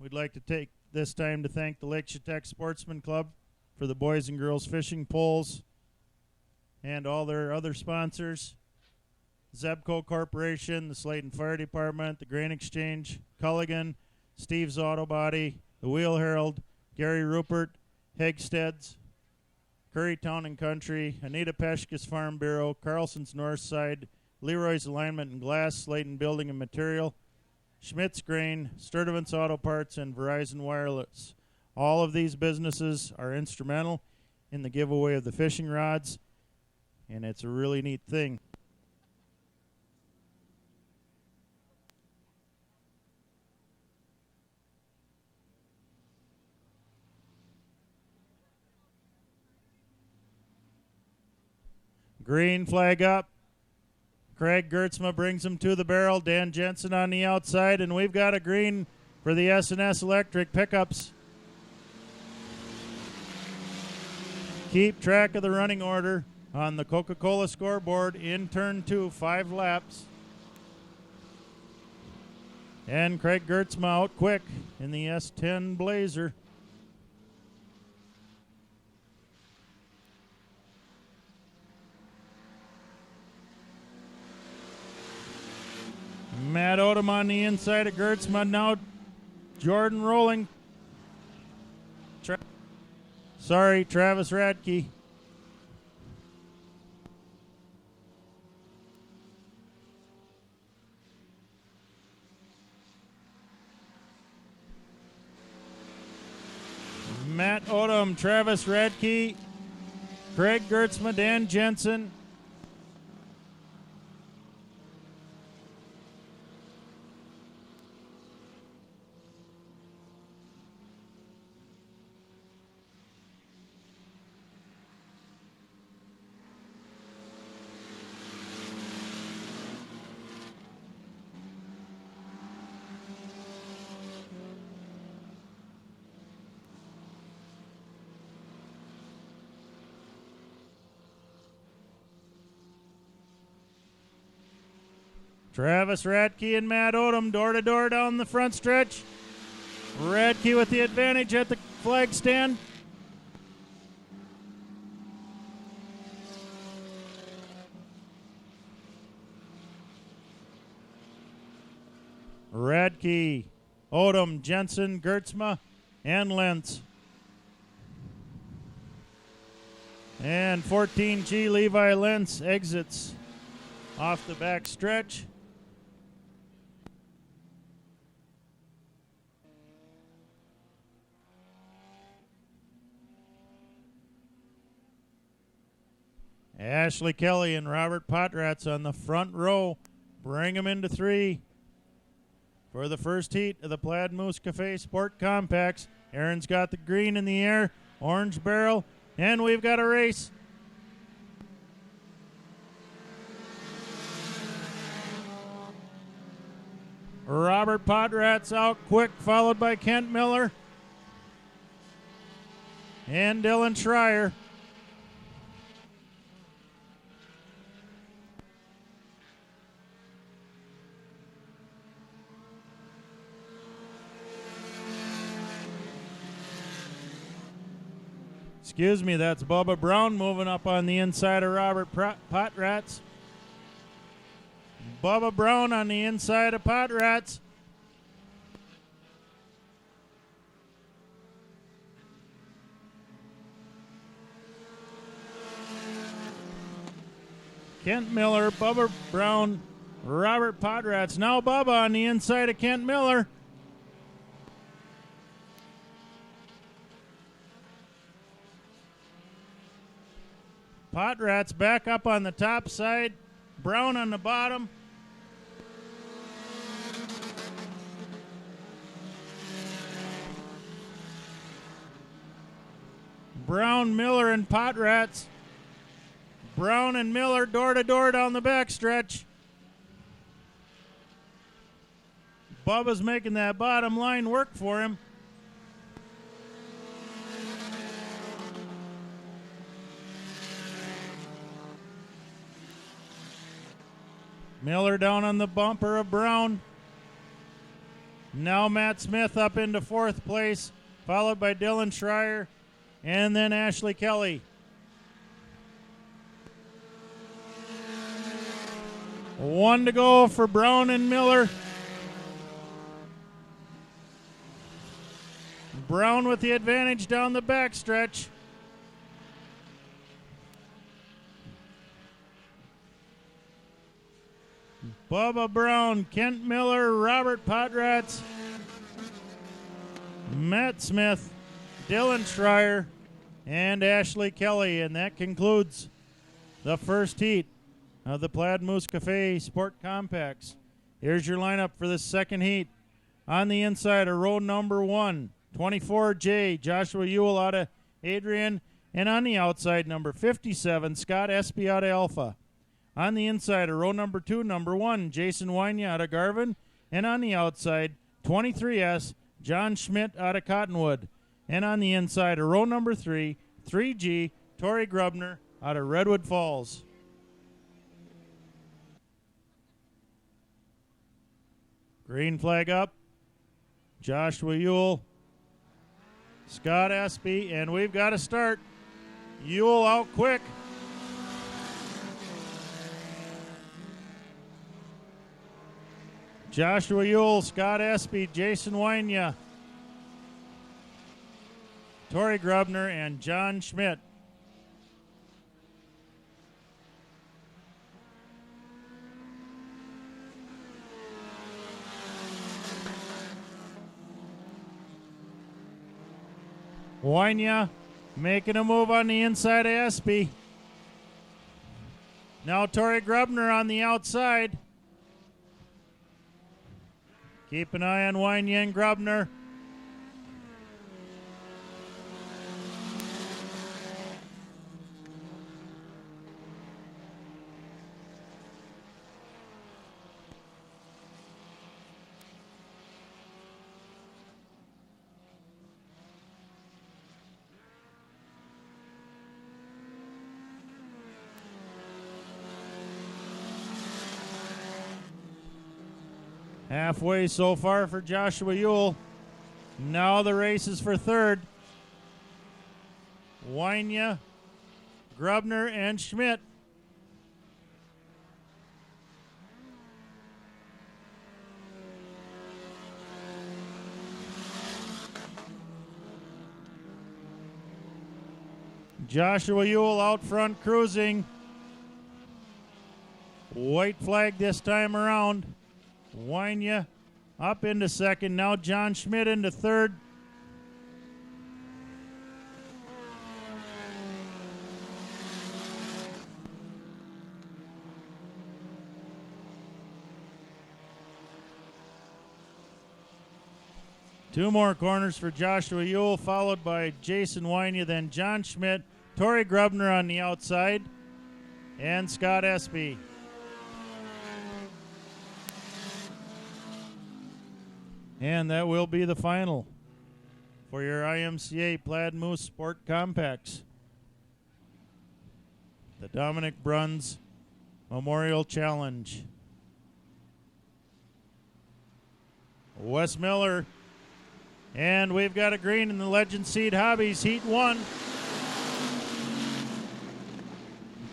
We'd like to take this time to thank the Lake Chetek Sportsman Club for the boys and girls fishing poles and all their other sponsors. Zebco Corporation, the Slayton Fire Department, the Grain Exchange, Culligan, Steve's Auto Body, the Wheel Herald, Gary Rupert, Hegsted's, Curry Town and Country, Anita Peshka's Farm Bureau, Carlson's Northside, Leroy's Alignment and Glass, Slayton Building and Material, Schmidt's Grain, Sturdivant's Auto Parts, and Verizon Wireless. All of these businesses are instrumental in the giveaway of the fishing rods, and it's a really neat thing. Green flag up. Craig Gertzma brings him to the barrel. Dan Jensen on the outside, and we've got a green for the S&S Electric pickups. Keep track of the running order on the Coca-Cola scoreboard in turn 2, 5 laps. And Craig Gertzma out quick in the S10 Blazer. Matt Odom on the inside of Gertzma. Now Jordan rolling. Travis Radke. Matt Odom, Travis Radke, Craig Gertzma, Dan Jensen. Travis Radke and Matt Odom door to door down the front stretch. Radke with the advantage at the flag stand. Radke, Odom, Jensen, Gertzma, and Lentz. And 14G Levi Lentz exits off the back stretch. Ashley Kelly and Robert Potratz on the front row. Bring them into 3 for the first heat of the Plaid Moose Cafe Sport Compacts. Aaron's got the green in the air, orange barrel, and we've got a race. Robert Potratz out quick, followed by Kent Miller and Dylan Schreier. Excuse me, that's Bubba Brown moving up on the inside of Robert Potratz. Bubba Brown on the inside of Potratz. Kent Miller, Bubba Brown, Robert Potratz. Now Bubba on the inside of Kent Miller. Potratz back up on the top side. Brown on the bottom. Brown, Miller, and Potratz. Brown and Miller door to door down the back stretch. Bubba's making that bottom line work for him. Miller down on the bumper of Brown. Now Matt Smith up into 4th place, followed by Dylan Schreier and then Ashley Kelly. One to go for Brown and Miller. Brown with the advantage down the backstretch. Bubba Brown, Kent Miller, Robert Podratz, Matt Smith, Dylan Schreier, and Ashley Kelly. And that concludes the first heat of the Plaid Moose Cafe Sport Compacts. Here's your lineup for the second heat. On the inside of row number 1, 24J, Joshua Ewell out of Adrian. And on the outside, number 57, Scott Espy out of Alpha. On the inside of row number 2, number 1, Jason Wynia out of Garvin. And on the outside, 23S, John Schmidt out of Cottonwood. And on the inside of row number 3, 3G, Tori Grubner out of Redwood Falls. Green flag up. Joshua Ewell, Scott Espy, and we've got to start. Ewell out quick. Joshua Ewell, Scott Espy, Jason Wynia, Tori Grubner, and John Schmidt. Wynia making a move on the inside of Espy. Now Tori Grubner on the outside. Keep an eye on Wynia and Grubner. Halfway so far for Joshua Ewell. Now the race is for third. Wynia, Grubner, and Schmidt. Joshua Ewell out front cruising. White flag this time around. Wynia up into second. Now John Schmidt into third. Two more corners for Joshua Ewell, followed by Jason Wynia, then John Schmidt, Tori Grubner on the outside, and Scott Espy. And that will be the final for your IMCA Plaid Moose Sport Compacts. The Dominick Bruns Memorial Challenge. Wes Miller. And we've got a green in the Legend Seed Hobbies Heat 1.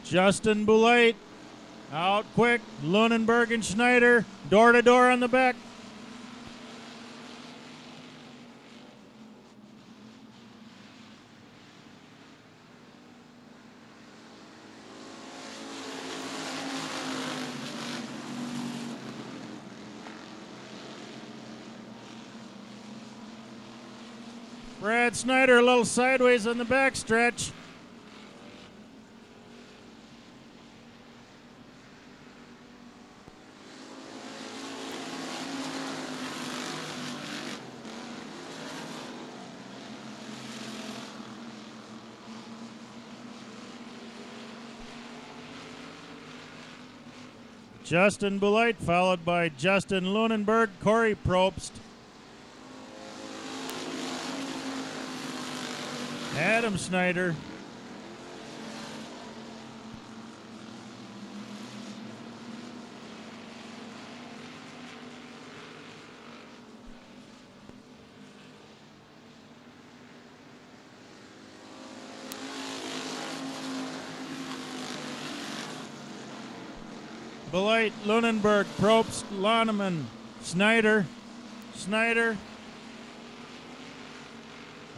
Justin Boulette out quick. Lunenberg and Schneider door to door on the back. Brad Snyder a little sideways on the backstretch. Justin Boulette followed by Justin Lunenberg, Corey Probst, Adam Snyder, Belite, Lunenburg, Probst, Loneman, Snyder.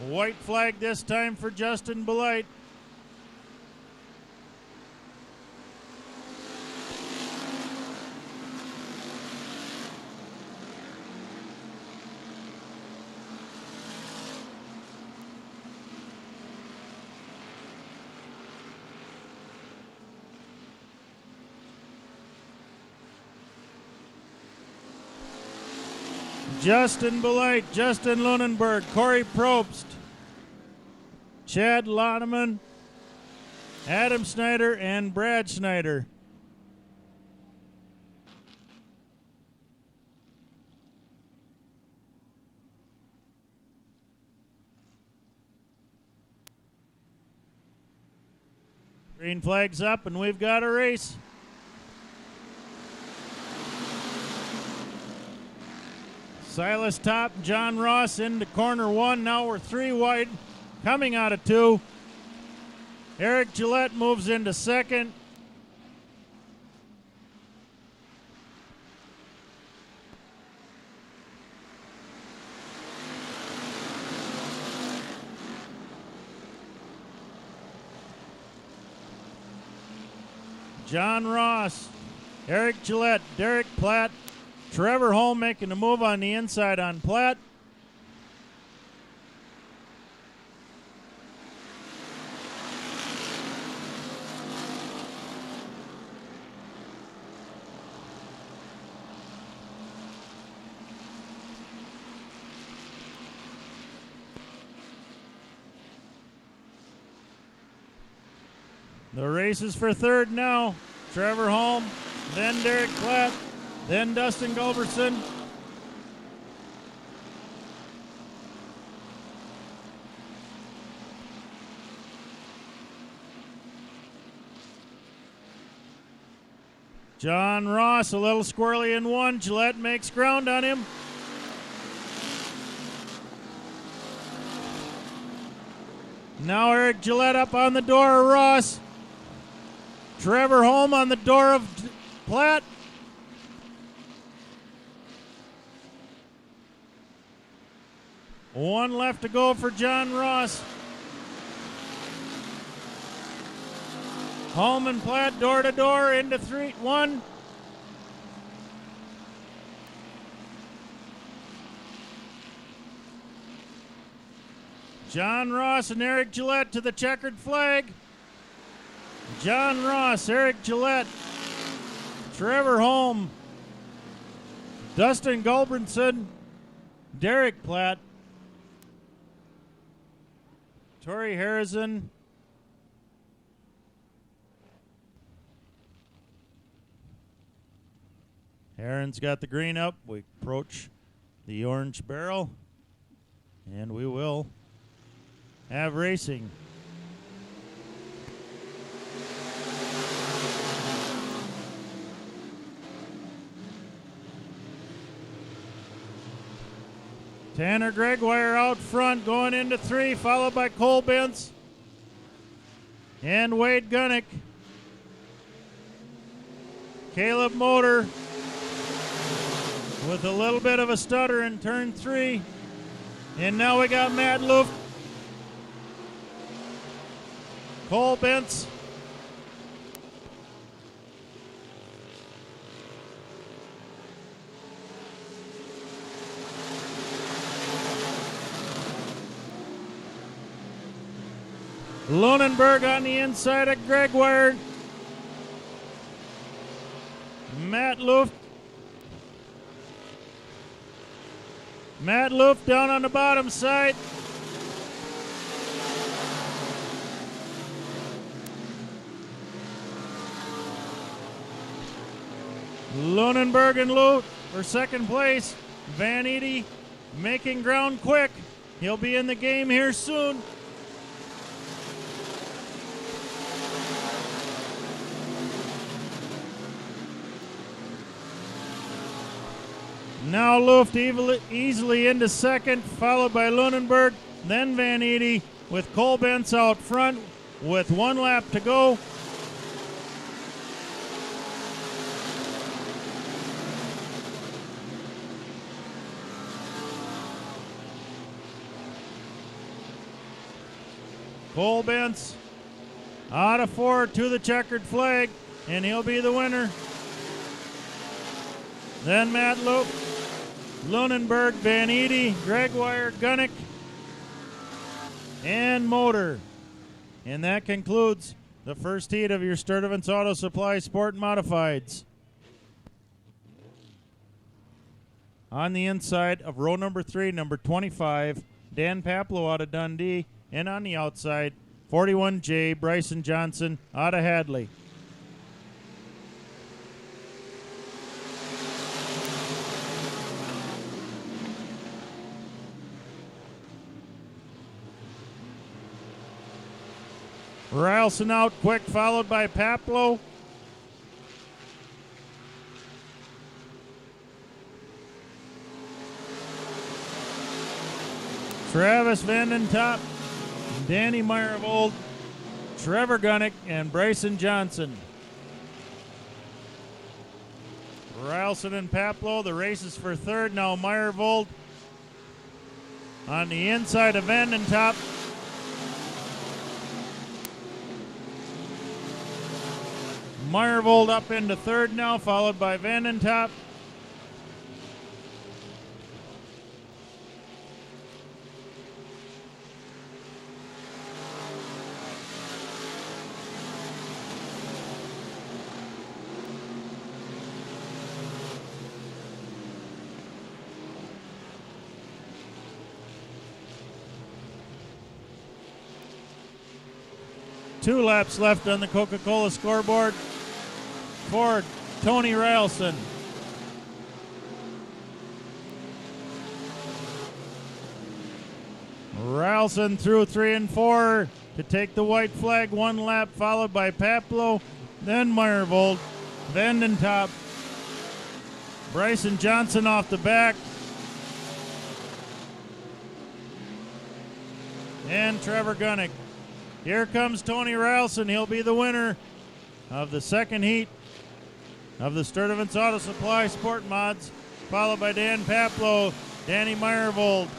White flag this time for Justin Belite. Justin Belite, Justin Lunenburg, Corey Probst, Chad Loneman, Adam Snyder, and Brad Snyder. Green flag's up and we've got a race. Silas Top, John Ross into corner one. Now we're 3 wide, coming out of 2. Eric Gillette moves into second. John Ross, Eric Gillette, Derek Platt, Trevor Holm making a move on the inside on Platt. The race is for third now. Trevor Holm, then Derek Platt, then Dustin Gulberson. John Ross, a little squirrely in one. Gillette makes ground on him. Now Eric Gillette up on the door of Ross. Trevor Holm on the door of Platt. One left to go for John Ross. Holm and Platt door to door into 3-1. John Ross and Eric Gillette to the checkered flag. John Ross, Eric Gillette, Trevor Holm, Dustin Gulbranson, Derek Platt, Tori Harrison, Aaron's got the green up. We approach the orange barrel, and we will have racing. Tanner Gregoire out front going into 3, followed by Cole Bentz and Wade Gunnick. Caleb Motor with a little bit of a stutter in turn 3. And now we got Matt Luft, Cole Bentz, Lunenburg on the inside of Gregoire. Matt Luft down on the bottom side. Lunenburg and Luft for second place. Van Eede making ground quick. He'll be in the game here soon. Now Luft easily into second, followed by Lunenburg, then Van Eede, with Cole Bentz out front with 1 lap to go. Cole Bentz out of 4 to the checkered flag, and he'll be the winner. Then Matt Loop, Lunenberg, Van Eede, Gregoire, Gunnick, and Motor. And that concludes the first heat of your Sturdivant's Auto Supply Sport Modifieds. On the inside of row number 3, number 25, Dan Paplow out of Dundee. And on the outside, 41J, Bryson Johnson out of Hadley. Rylson out quick, followed by Paplow. Travis Vandentop, Danny Meyervold, Trevor Gunnick, and Bryson Johnson. Rylson and Paplow, the race is for third. Now Meyervold on the inside of Vandentop. Meyervold up into third now, followed by Vandentop. Two laps left on the Coca-Cola scoreboard for Tony Rylson. Rylson through 3 and 4 to take the white flag. 1 lap, followed by Paplow, then Meyervold, Vandentop, Bryson Johnson off the back, and Trevor Gunnick. Here comes Tony Rylson. He'll be the winner of the second heat of the Sturdivant's Auto Supply Sport Mods, followed by Dan Paplow, Danny Meyervold,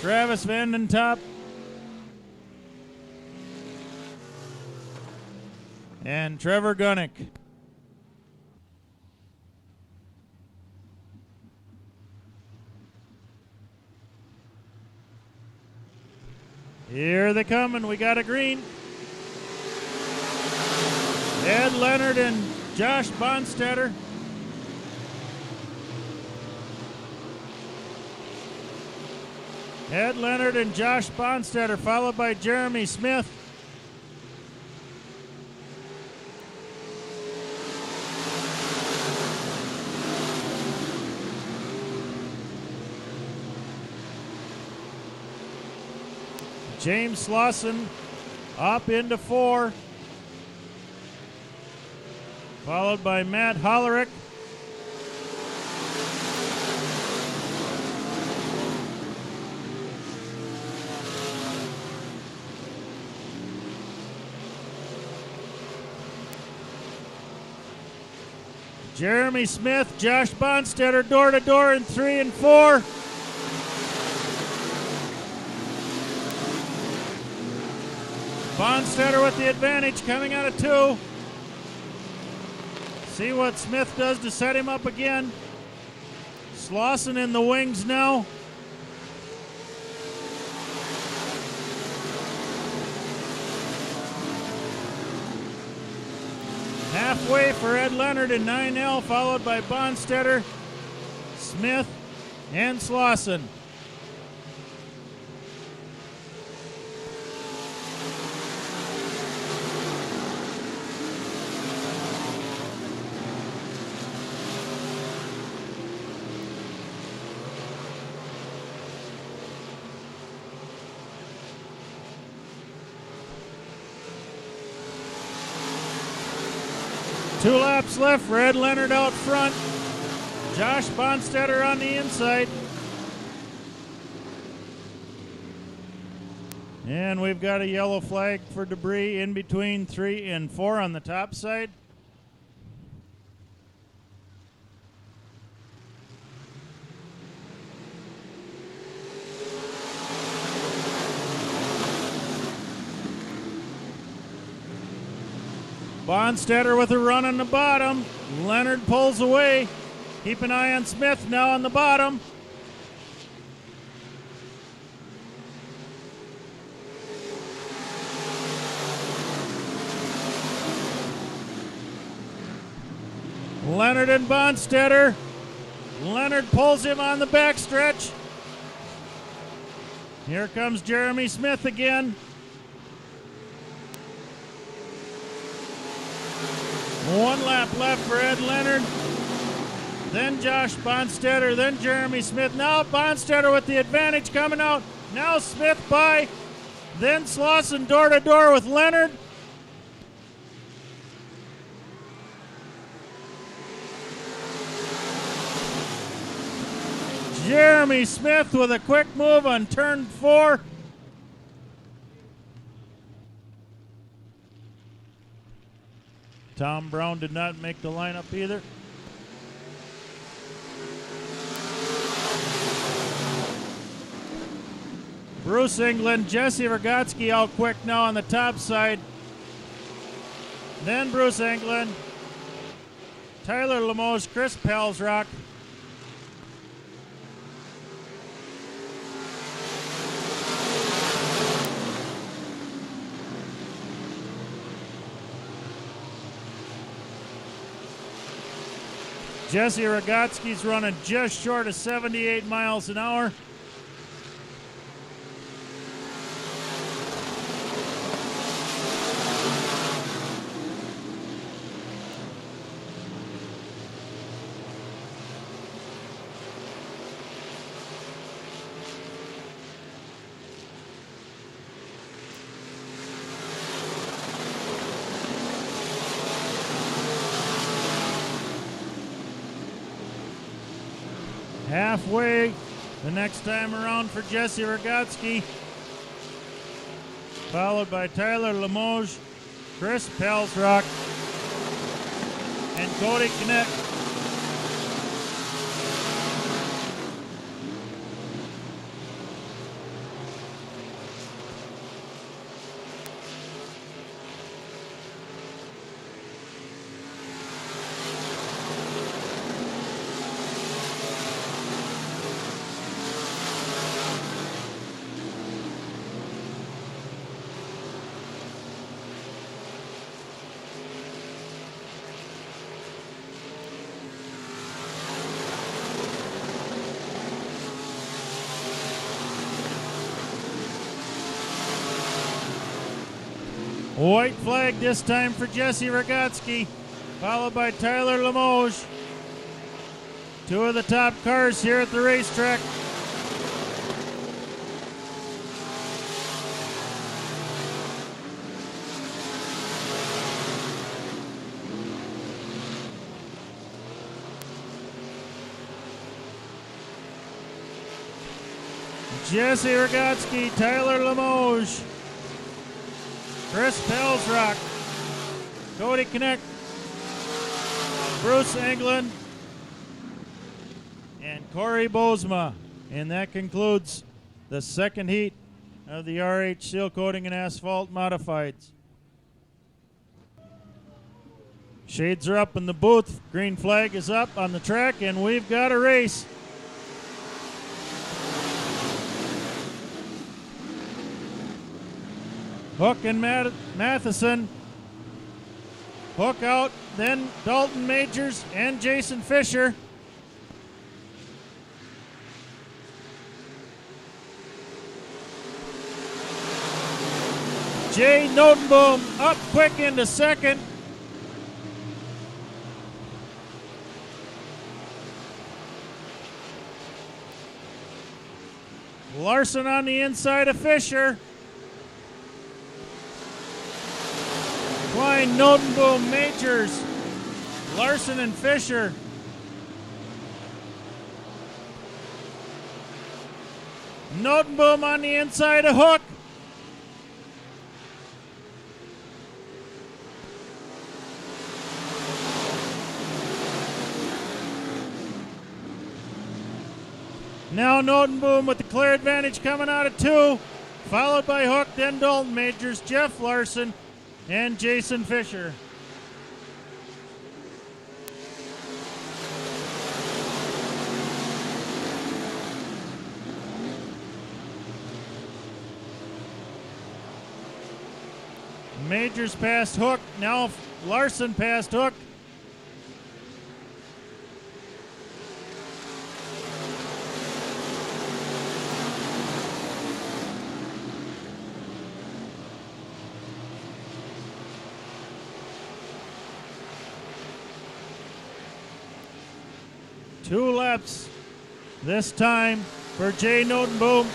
Travis Vandentop, and Trevor Gunnick. Here they come, and we got a green. Ed Leonard and Josh Bonstetter. Ed Leonard and Josh Bonstetter, followed by Jeremy Smith. James Slauson up into 4, followed by Matt Hollerick. Jeremy Smith, Josh Bonstetter door to door in 3 and 4. Bonstetter with the advantage coming out of 2. See what Smith does to set him up again. Slauson in the wings now. Halfway for Ed Leonard in 9L, followed by Bonstetter, Smith, and Slauson. Two laps left for Ed Leonard out front. Josh Bonstetter on the inside. And we've got a yellow flag for debris in between 3 and 4 on the top side. Bonstetter with a run on the bottom. Leonard pulls away. Keep an eye on Smith now on the bottom. Leonard and Bonstetter. Leonard pulls him on the backstretch. Here comes Jeremy Smith again. One lap left for Ed Leonard. Then Josh Bonstetter, then Jeremy Smith. Now Bonstetter with the advantage coming out. Now Smith by. Then Slauson door to door with Leonard. Jeremy Smith with a quick move on turn 4. Tom Brown did not make the lineup either. Bruce England, Jesse Rogotsky out quick now on the top side. Then Bruce England, Tyler Limoges, Chris Pelsrock. Jesse Rogotsky's running just short of 78 miles an hour. Halfway the next time around for Jesse Rogotsky, followed by Tyler Limoges, Chris Pelsrock, and Cody Knecht. White flag this time for Jesse Rogotsky, followed by Tyler Limoges. Two of the top cars here at the racetrack. Jesse Rogotsky, Tyler Limoges, Chris Pelsrock, Cody Knecht, Bruce England, and Corey Bozema. And that concludes the second heat of the RH Seal Coating and Asphalt Modifieds. Shades are up in the booth. Green flag is up on the track, and we've got a race. Hook and Matheson. Hook out, then Dalton Majors and Jason Fisher. Jay Notenboom up quick into second. Larson on the inside of Fisher. Klein, Notenboom, Majors, Larson and Fisher. Notenboom on the inside of Hook. Now Notenboom with the clear advantage coming out of 2, followed by Hook, then Dalton Majors, Jeff Larson, and Jason Fisher. Majors past Hook. Now Larson past Hook. Two laps this time for Jay Notenboom.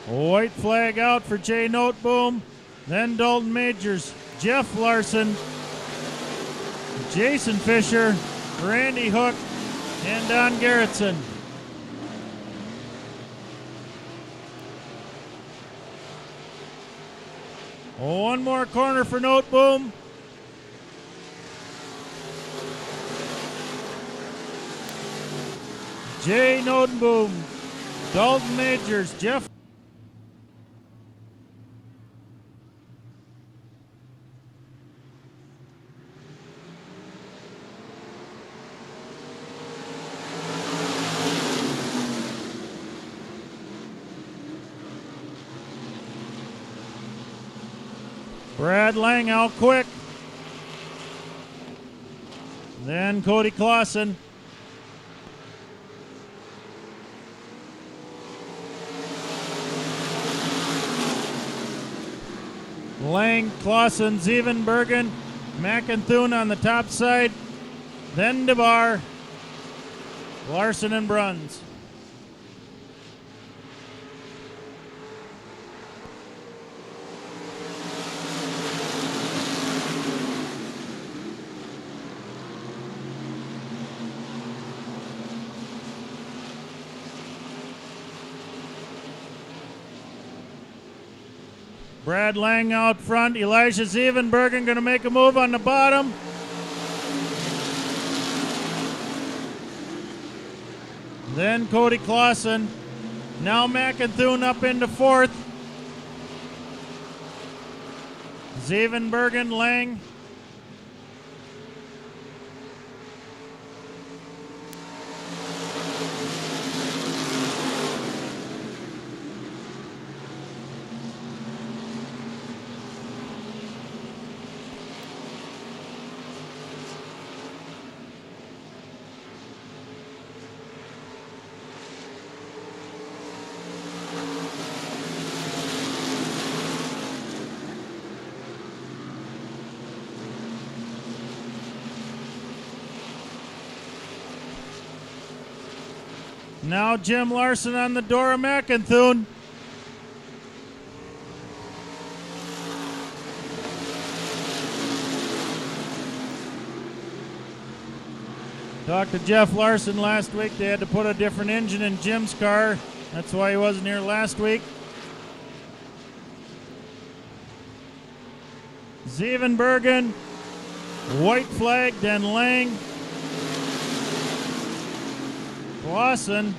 White flag out for Jay Noteboom. Then Dalton Majors, Jeff Larson, Jason Fisher, Randy Hook, and Don Gerritsen. One more corner for Noteboom. Jay Notenboom, Dalton Majors, Jeff. Brad Lang out quick. Then Cody Clausen. Lang, Clausen, Zevenbergen, McInthune on the top side. Then DeBar, Larson and Bruns. Brad Lang out front. Elijah Zevenbergen going to make a move on the bottom. Then Cody Clausen. Now McInthune up into fourth. Zevenbergen, Lang. Now Jim Larson on the door of McInthune. Talked to Jeff Larson last week. They had to put a different engine in Jim's car. That's why he wasn't here last week. Zevenbergen, white flag, then Lang. Clausen.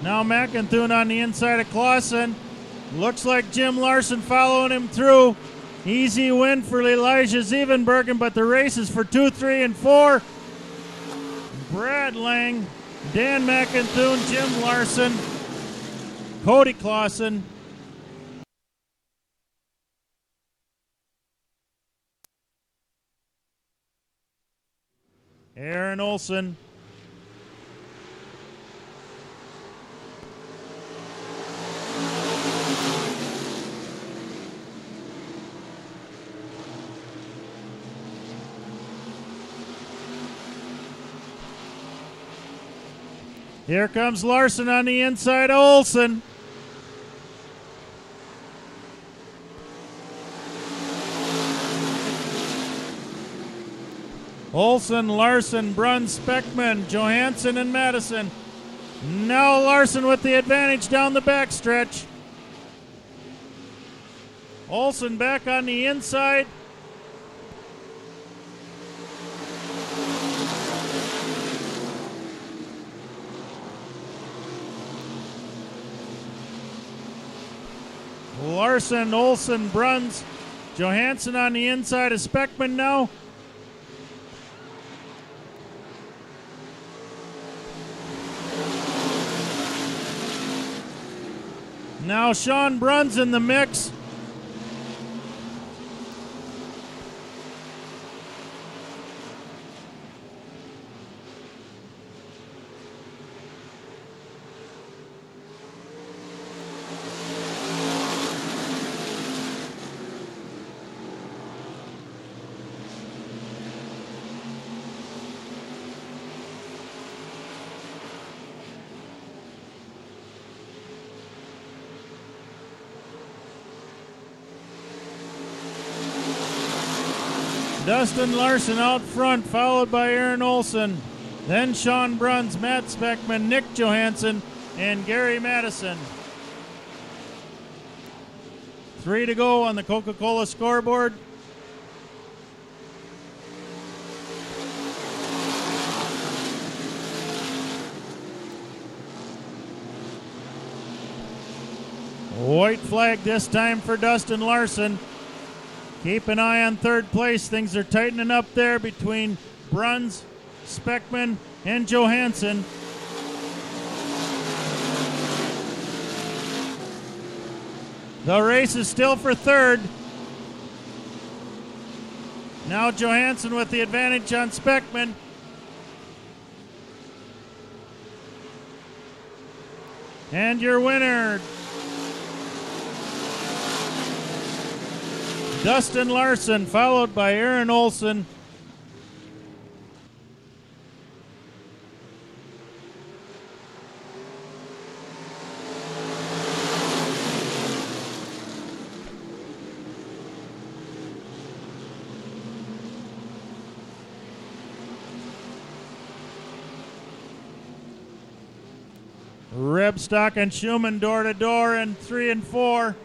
Now McInthune on the inside of Clausen. Looks like Jim Larson following him through. Easy win for Elijah Zevenbergen, but the race is for 2, 3, and 4. Brad Lang, Dan McInthune, Jim Larson, Cody Clausen. Aaron Olson. Here comes Larson on the inside of Olson. Olson, Larson, Bruns, Speckman, Johansson, and Madison. Now Larson with the advantage down the backstretch. Olson back on the inside. Larson, Olson, Bruns, Johansson on the inside of Speckman now. Now Sean Bruns in the mix. Dustin Larson out front, followed by Aaron Olson. Then Sean Bruns, Matt Speckman, Nick Johansson, and Gary Madison. 3 to go on the Coca-Cola scoreboard. White flag this time for Dustin Larson. Keep an eye on third place. Things are tightening up there between Bruns, Speckman, and Johansson. The race is still for third. Now Johansson with the advantage on Speckman. And your winner, Dustin Larson, followed by Aaron Olson. Rebstock and Schumann door to door in 3 and 4.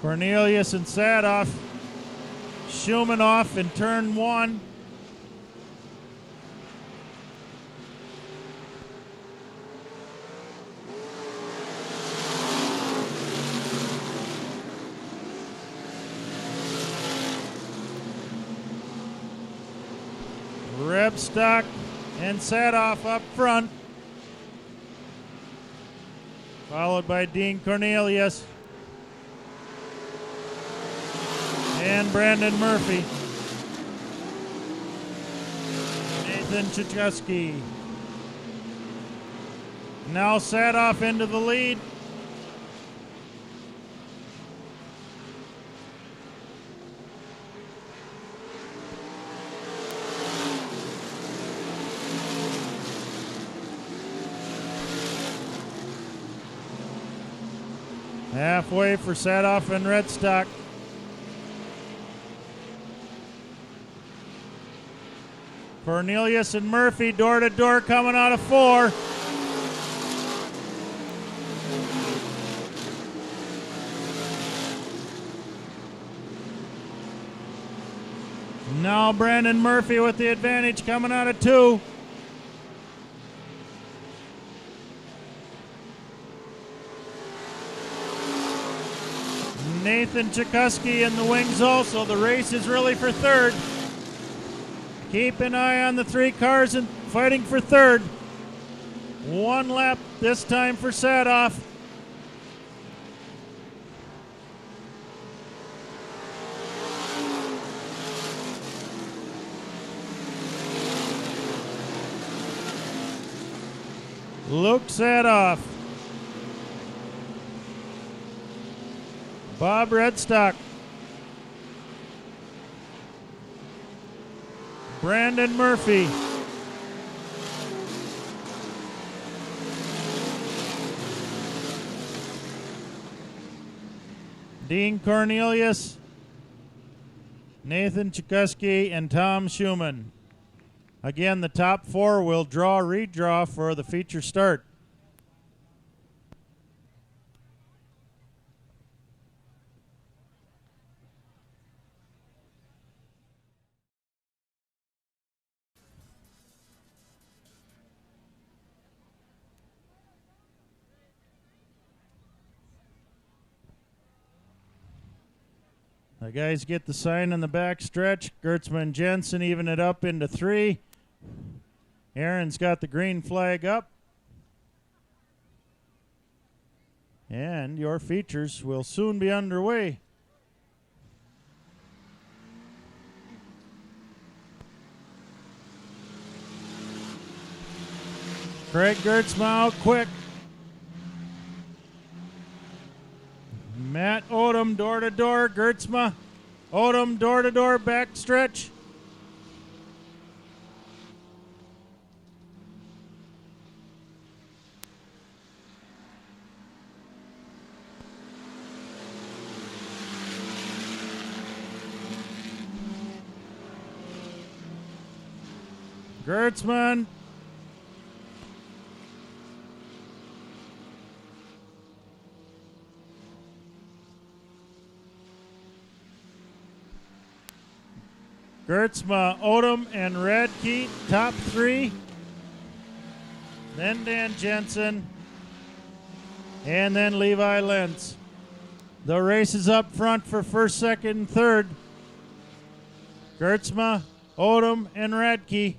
Cornelius and Sadoff. Schumann off in turn 1. Rebstock and Sadoff up front, followed by Dean Cornelius and Brandon Murphy. Nathan Chichusky. Now Sadoff into the lead. Halfway for Sadoff and Redstock. Cornelius and Murphy door to door coming out of 4. Now Brandon Murphy with the advantage coming out of 2. Nathan Chikusky in the wings also. The race is really for third. Keep an eye on the 3 cars and fighting for third. 1 lap this time for Sadoff. Luke Sadoff. Bob Redstock. Brandon Murphy. Dean Cornelius, Nathan Chikusky, and Tom Schumann. Again, the top 4 will redraw for the feature start. The guys get the sign in the back stretch. Gertzma and Jensen even it up into 3. Aaron's got the green flag up. And your features will soon be underway. Craig Gertzma out quick. Matt Odom door to door. Gertzma. Odom door to door back stretch. Gertzman. Gertzma, Odom, and Radke, top 3. Then Dan Jensen. And then Levi Lentz. The race is up front for first, second, and third. Gertzma, Odom, and Radke.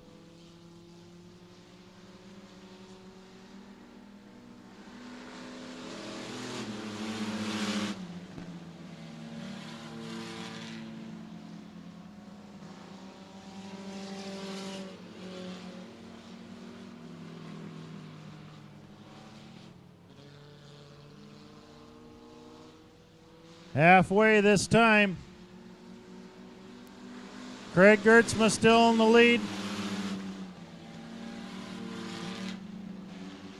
Halfway this time. Craig Gertzma still in the lead.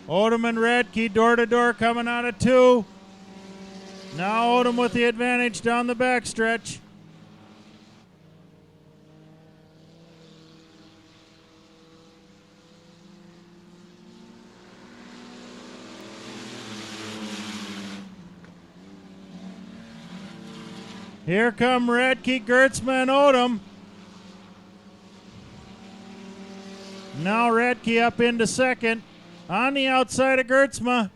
Odom and Radke door to door coming out of 2. Now Odom with the advantage down the backstretch. Here come Radke, Gertzma, and Odom. Now Radke up into second. On the outside of Gertzma.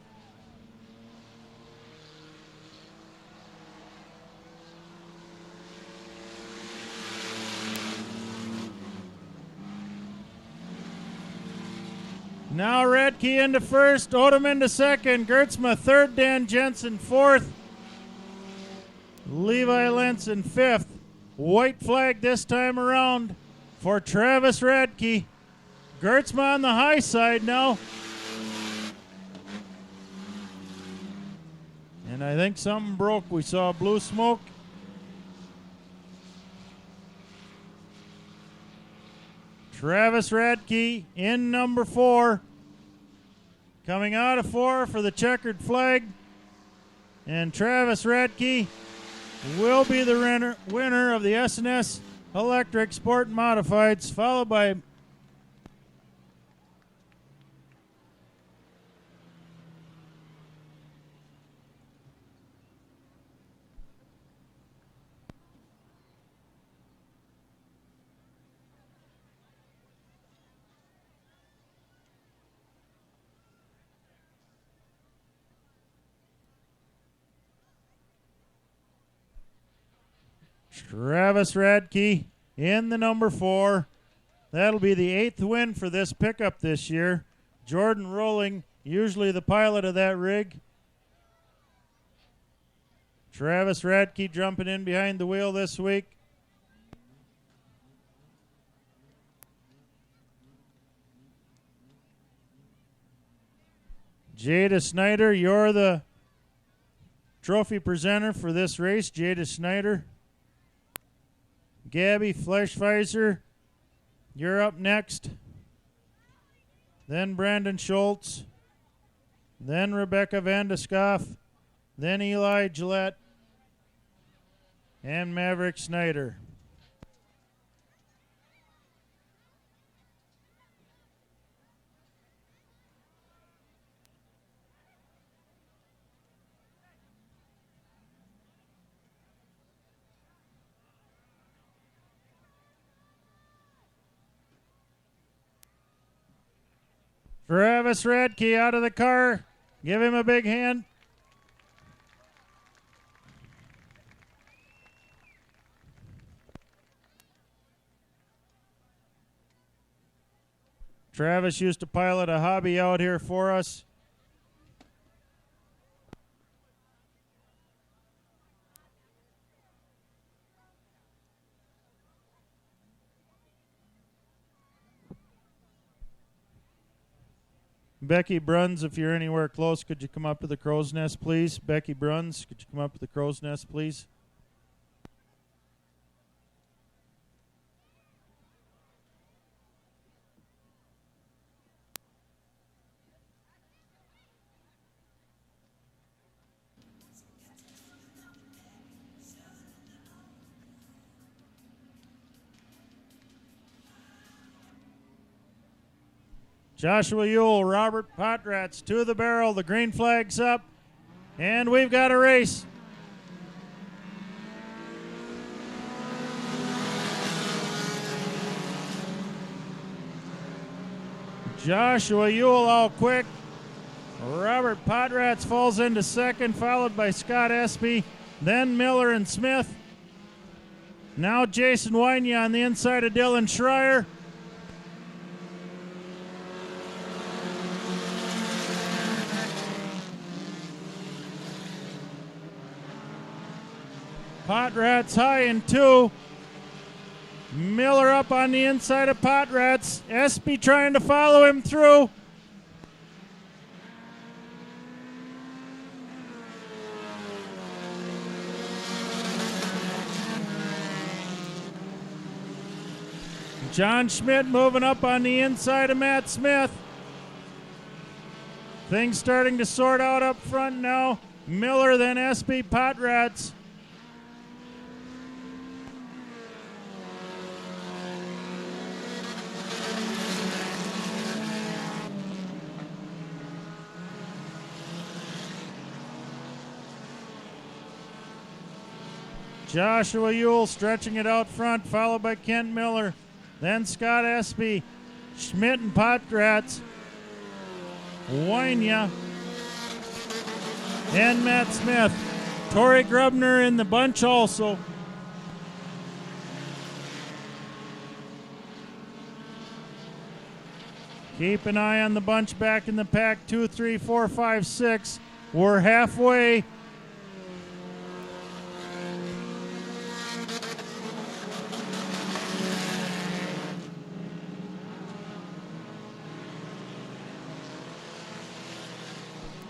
Now Radke into first, Odom into second, Gertzma third, Dan Jensen fourth. Levi Lentz in 5th. White flag this time around for Travis Radke. Gertzma on the high side now. And I think something broke. We saw blue smoke. Travis Radke in number 4. Coming out of 4 for the checkered flag. And Travis Radke will be the winner of the S&S Electric Sport Modifieds, followed by Travis Radke in the number 4. That'll be the 8th win for this pickup this year. Jordan Rolling, usually the pilot of that rig. Travis Radke jumping in behind the wheel this week. Jada Snyder, you're the trophy presenter for this race. Jada Snyder. Gabby Fleischweiser, you're up next. Then Brandon Schultz. Then Rebecca Vandeskoff. Then Eli Gillette. And Maverick Snyder. Travis Radke out of the car. Give him a big hand. Travis used to pilot a hobby out here for us. Becky Bruns, if you're anywhere close, could you come up to the crow's nest, please? Becky Bruns, could you come up to the crow's nest, please? Joshua Ewell, Robert Potratz to the barrel. The green flag's up, and we've got a race. Joshua Ewell out quick. Robert Potratz falls into second, followed by Scott Espy, then Miller and Smith. Now Jason Wynia on the inside of Dylan Schreier. Potratz high in 2. Miller up on the inside of Potratz. Espy trying to follow him through. John Schmidt moving up on the inside of Matt Smith. Things starting to sort out up front now. Miller, then Espy, Potratz. Joshua Ewell stretching it out front, followed by Kent Miller. Then Scott Espy, Schmidt and Potratz, Wynia, and Matt Smith. Torrey Grubner in the bunch also. Keep an eye on the bunch back in the pack. 2, 3, 4, 5, 6. We're halfway.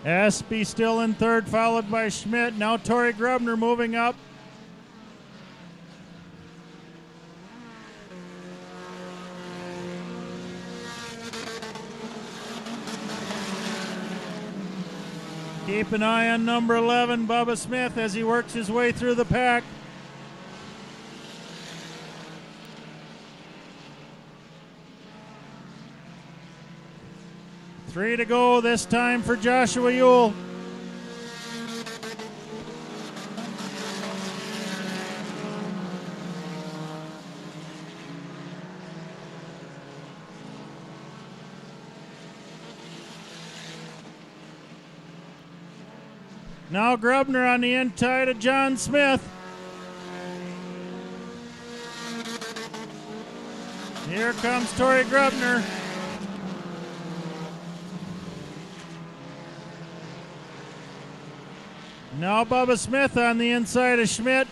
Espy still in third, followed by Schmidt. Now Torrey Grubner moving up. Keep an eye on number 11, Bubba Smith, as he works his way through the pack. Three to go this time for Joshua Ewell. Now Grubner on the inside of John Smith. Here comes Torrey Grubner. Now Bubba Smith on the inside of Schmidt.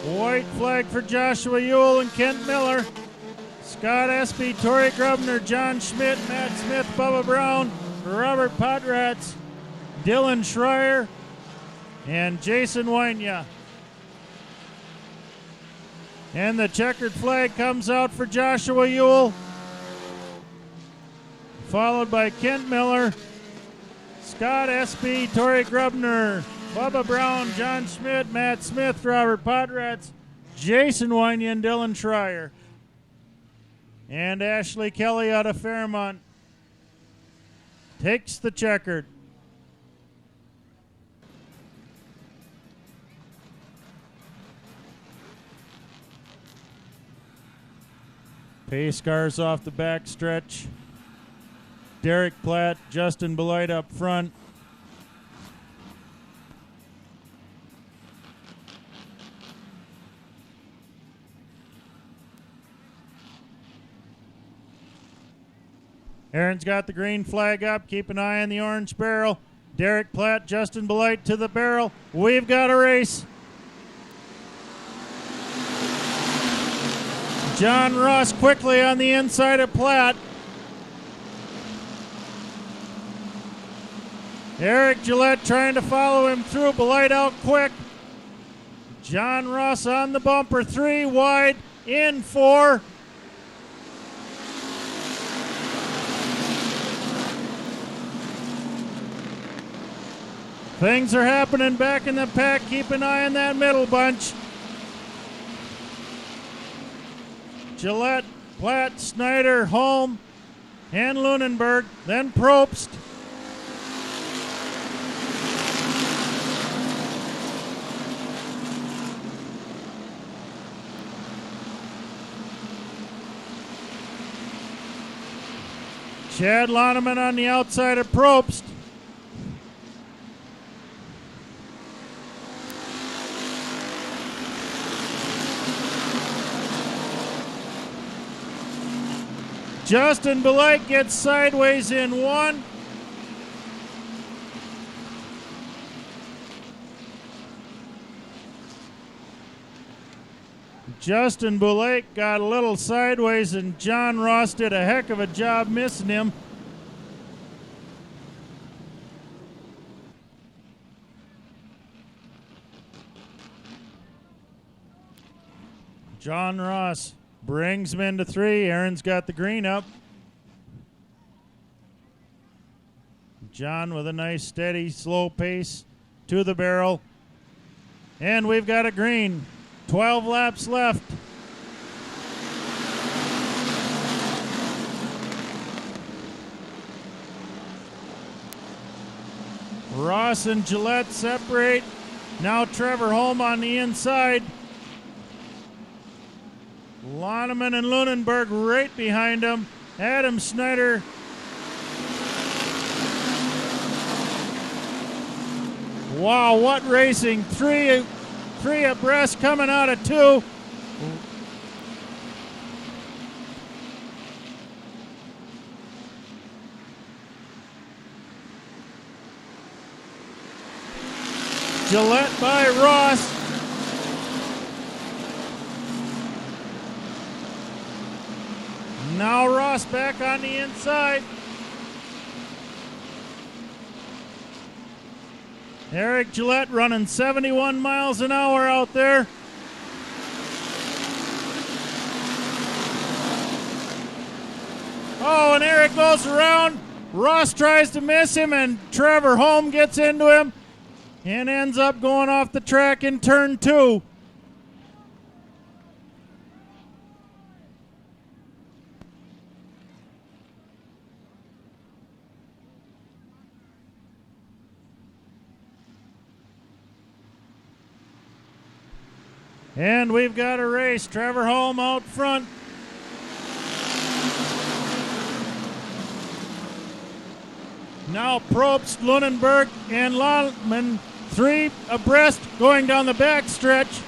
White flag for Joshua Ewell and Kent Miller. Scott Espy, Torrey Grubner, John Schmidt, Matt Smith, Bubba Brown, Robert Potratz, Dylan Schreier, and Jason Wynia. And the checkered flag comes out for Joshua Ewell, followed by Kent Miller, Scott Espy, Torrey Grubner, Bubba Brown, John Schmidt, Matt Smith, Robert Potratz, Jason Wynia, and Dylan Schreier. And Ashley Kelly out of Fairmont takes the checkered. Pace cars off the back stretch. Derek Platt, Justin Beloit up front. Aaron's got the green flag up. Keep an eye on the orange barrel. Derek Platt, Justin Belight to the barrel. We've got a race. John Ross quickly on the inside of Platt. Eric Gillette trying to follow him through. Belight out quick. John Ross on the bumper. 3 wide. In 4. Things are happening back in the pack. Keep an eye on that middle bunch. Gillette, Platt, Snyder, Holm, and Lunenberg. Then Probst. Chad Loneman on the outside of Probst. Justin Belight gets sideways in 1. Justin Belight got a little sideways, and John Ross did a heck of a job missing him. John Ross brings him into 3. Aaron's got the green up. John with a nice, steady, slow pace to the barrel. And we've got a green. 12 laps left. Ross and Gillette separate. Now Trevor Holm on the inside. Loneman and Lunenberg right behind him. Adam Snyder. Wow, what racing. Three abreast coming out of 2. Gillette by Ross. Now Ross back on the inside. Eric Gillette running 71 miles an hour out there. Oh, and Eric goes around. Ross tries to miss him, and Trevor Holm gets into him and ends up going off the track in turn 2. And we've got a race. Trevor Holm out front. Now Probst, Lunenberg, and Loneman 3 abreast going down the back stretch.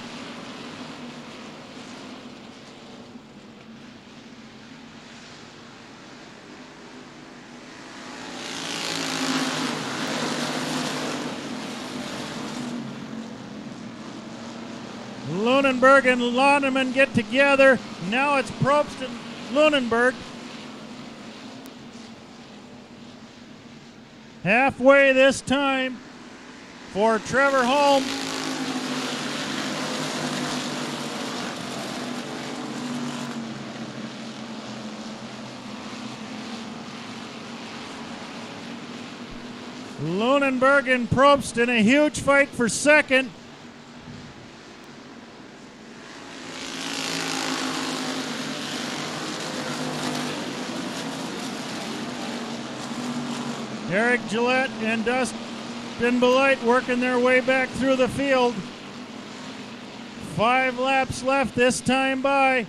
Lunenberg and Loneman get together. Now it's Probst and Lunenberg. Halfway this time for Trevor Holm. Lunenberg and Probst in a huge fight for second. Eric Gillette and Dustin Belight working their way back through the field. 5 laps left this time by.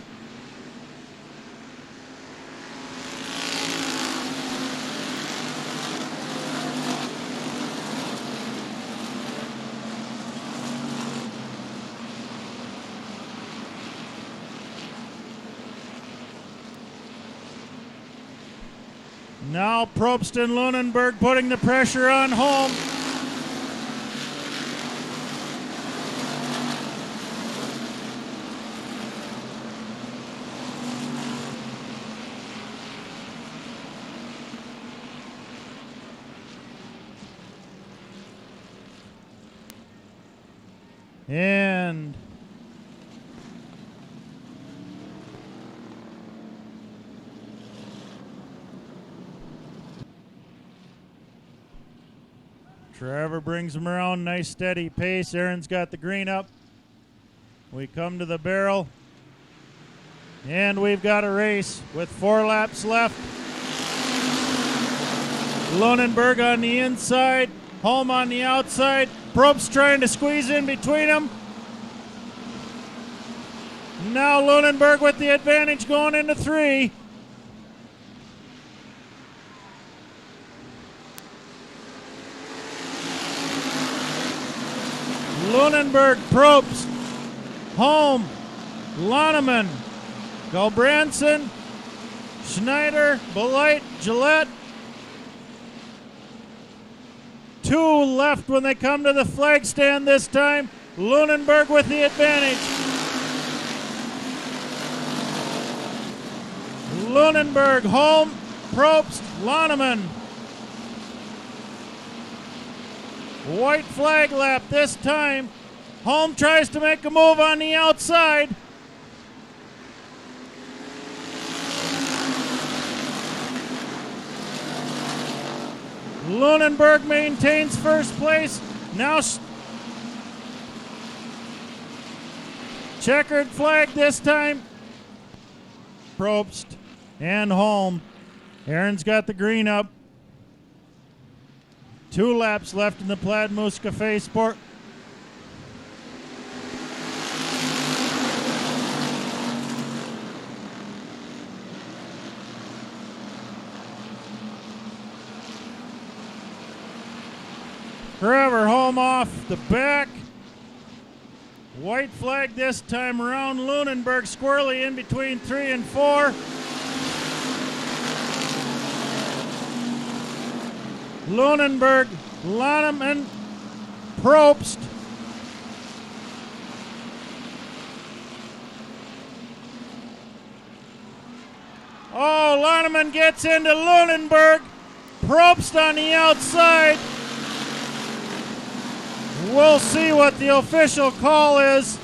Now Probst and Lunenburg putting the pressure on home. And Trevor brings him around, nice steady pace. Aaron's got the green up. We come to the barrel, and we've got a race with 4 laps left. Lunenburg on the inside, Holm on the outside. Probst trying to squeeze in between them. Now Lunenburg with the advantage going into 3. Lunenburg, Probst, Holm, Loneman, Galbranson, Schneider, Belite, Gillette. 2 left when they come to the flag stand this time. Lunenburg with the advantage. Lunenburg, Holm, Probst, Loneman. White flag lap this time. Holm tries to make a move on the outside. Lunenburg maintains first place. Now checkered flag this time. Probst and Holm. Aaron's got the green up. 2 laps left in the Plaid Moose Cafe Sport. Trevor Holm off the back. White flag this time around. Lunenburg squarely in between 3 and 4. Lunenburg, Loneman, Probst. Oh, Loneman gets into Lunenburg. Probst on the outside. We'll see what the official call is.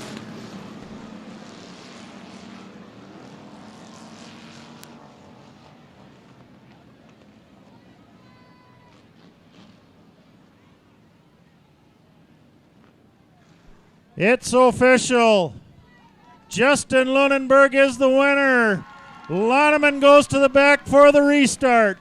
It's official. Justin Lunenburg is the winner. Loneman goes to the back for the restart.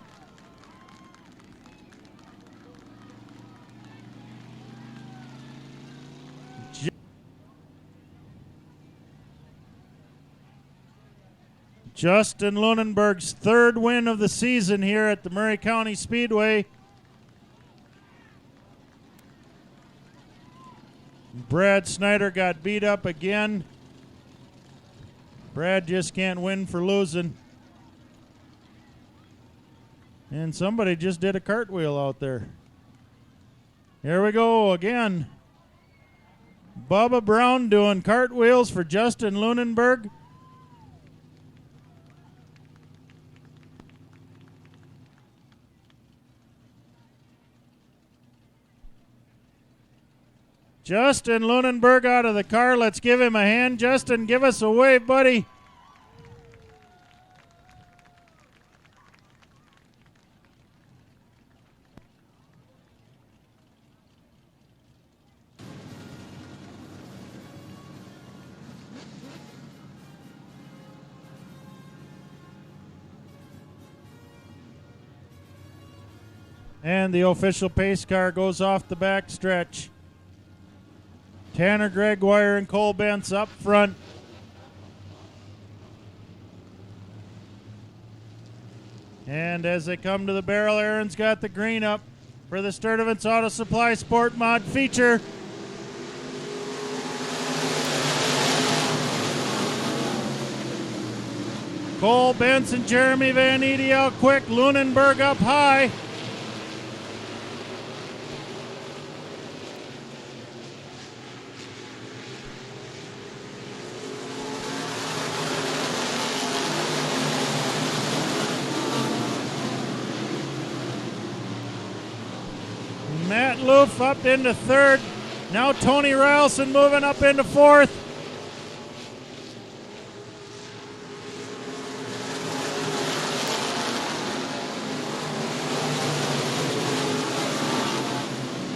Justin Lunenburg's 3rd win of the season here at the Murray County Speedway. Brad Snyder got beat up again. Brad just can't win for losing. And somebody just did a cartwheel out there. Here we go again. Bubba Brown doing cartwheels for Justin Lunenburg. Justin Lunenburg out of the car. Let's give him a hand. Justin, give us a wave, buddy. And the official pace car goes off the back stretch. Tanner Gregoire and Cole Bentz up front. And as they come to the barrel, Aaron's got the green up for the Sturdivant's Auto Supply Sport Mod feature. Cole Benson, Jeremy Van Eede out quick. Lunenburg up high. Matt Loof up into third. Now Tony Rylson moving up into fourth.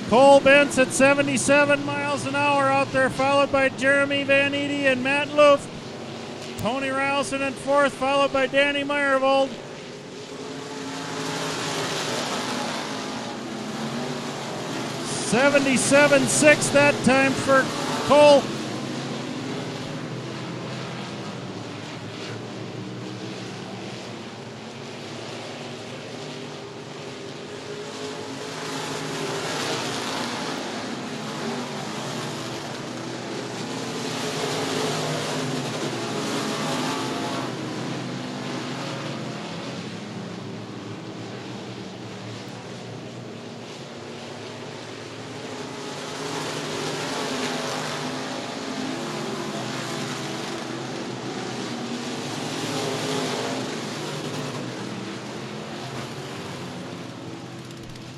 Cole Benz at 77 miles an hour out there, followed by Jeremy Van Eede and Matt Loof. Tony Rylson in fourth, followed by Danny Meyervold. .77.6 that time for Cole.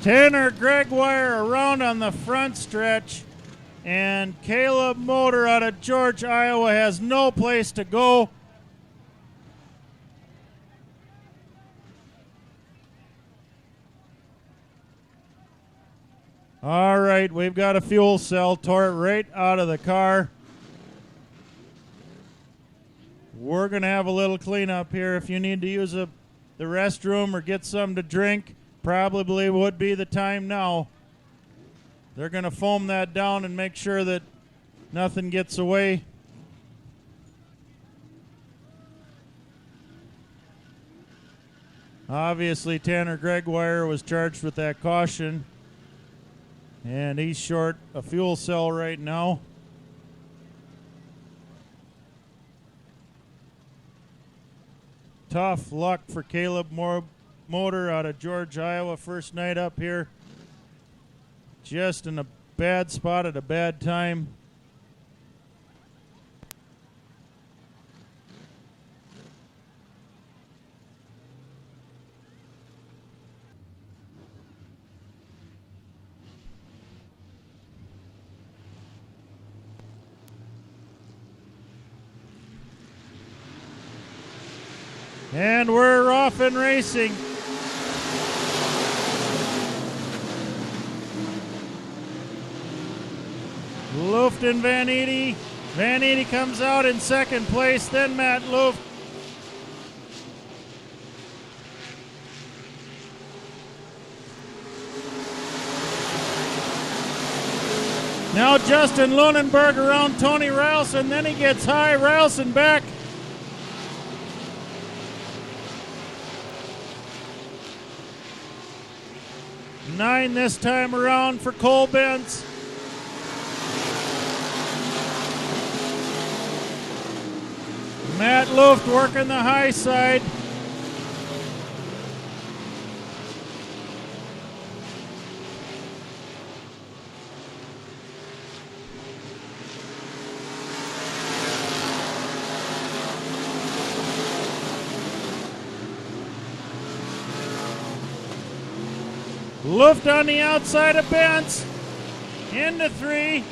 Tanner Gregoire around on the front stretch, and Caleb Motor out of George, Iowa has no place to go. All right, we've got a fuel cell tore it right out of the car. We're going to have a little cleanup here. If you need to use the restroom or get something to drink, probably would be the time now. They're going to foam that down and make sure that nothing gets away. Obviously, Tanner Gregoire was charged with that caution, and he's short a fuel cell right now. Tough luck for Caleb Motor out of George, Iowa. First night up here. Just in a bad spot at a bad time. And we're off and racing. Luft and Van Eede. Van Eede comes out in second place, then Matt Luft. Now Justin Lunenburg around Tony Rylson, then he gets high, Rylson back. Nine this time around for Cole Benz. Matt Luft working the high side. Luft on the outside of Benz. Into three.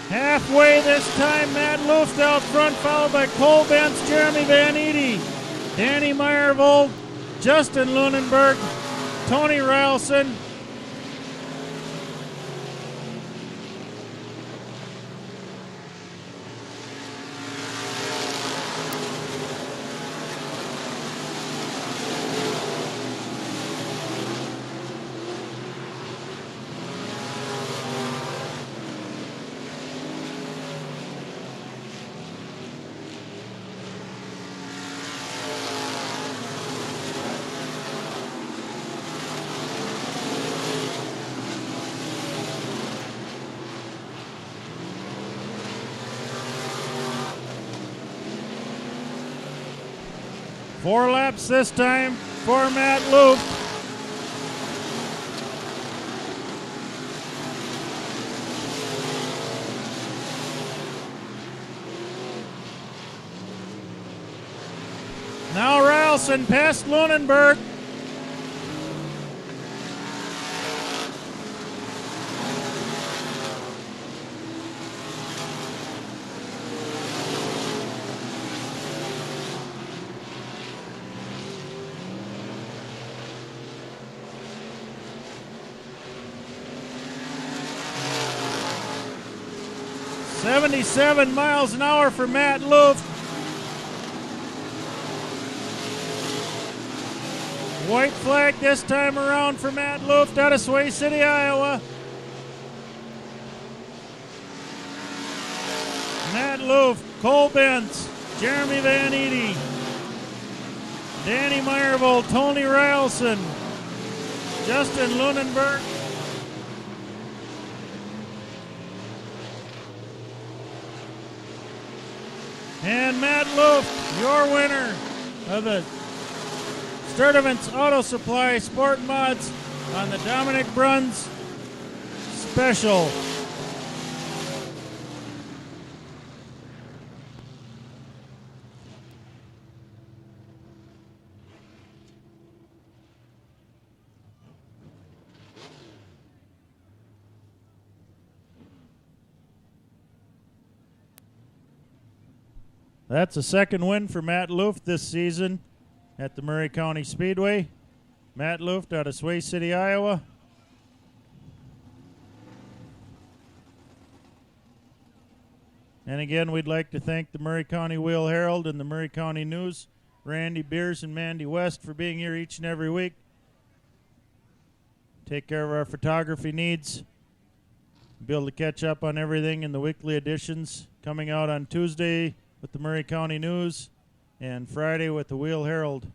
Halfway this time, Matt Luft out front, followed by Cole Benz, Jeremy Van Eede, Danny Meyervold, Justin Lunenburg, Tony Rylson. 4 laps this time for Matt Luft. Now Ralston past Lunenburg. .77 miles an hour for Matt Luft. White flag this time around for Matt Luft out of Sway City, Iowa. Matt Luft, Cole Bentz, Jeremy Van Eede, Danny Meyervold, Tony Rylson, Justin Lunenburg, and Matt Luft, your winner of the Sturdivant's Auto Supply Sport Mods on the Dominick Bruns Special. That's a second win for Matt Luft this season at the Murray County Speedway. Matt Luft out of Sway City, Iowa. And again, we'd like to thank the Murray County Wheel Herald and the Murray County News, Randy Beers and Mandy West, for being here each and every week. Take care of our photography needs. Be able to catch up on everything in the weekly editions coming out on Tuesday with the Murray County News and Friday with the Wheel Herald.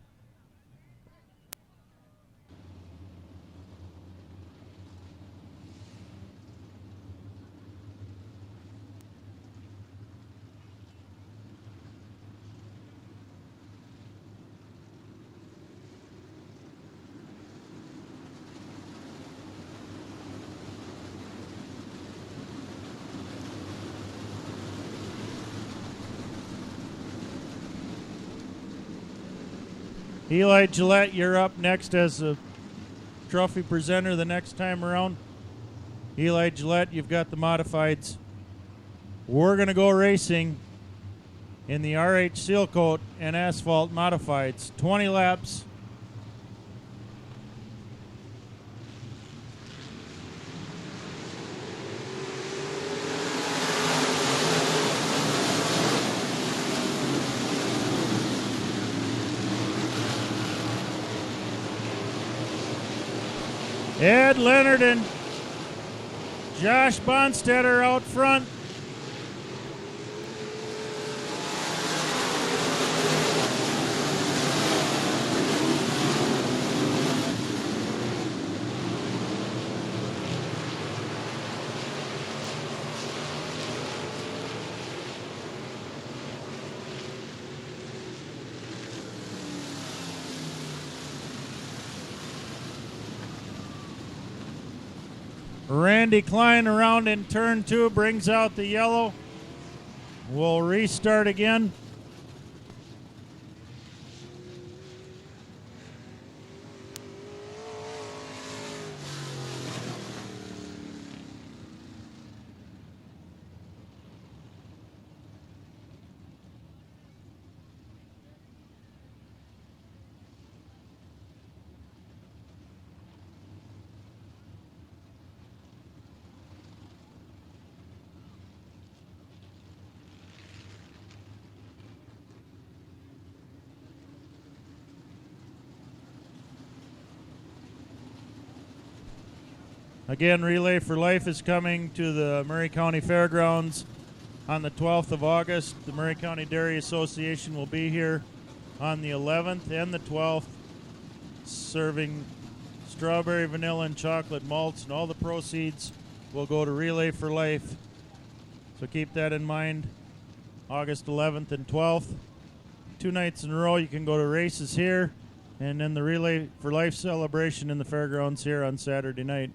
Eli Gillette, you're up next as a trophy presenter the next time around. Eli Gillette, you've got the modifieds. We're going to go racing in the RH Seal Coat and Asphalt Modifieds. 20 laps. Ed Leonard and Josh Bonstetter out front. Randy Klein around in turn 2 brings out the yellow. We'll restart again. Again, Relay for Life is coming to the Murray County Fairgrounds on the 12th of August. The Murray County Dairy Association will be here on the 11th and the 12th, serving strawberry, vanilla, and chocolate malts, and all the proceeds will go to Relay for Life. So keep that in mind. August 11th and 12th, 2 nights in a row. You can go to races here, and then the Relay for Life celebration in the fairgrounds here on Saturday night.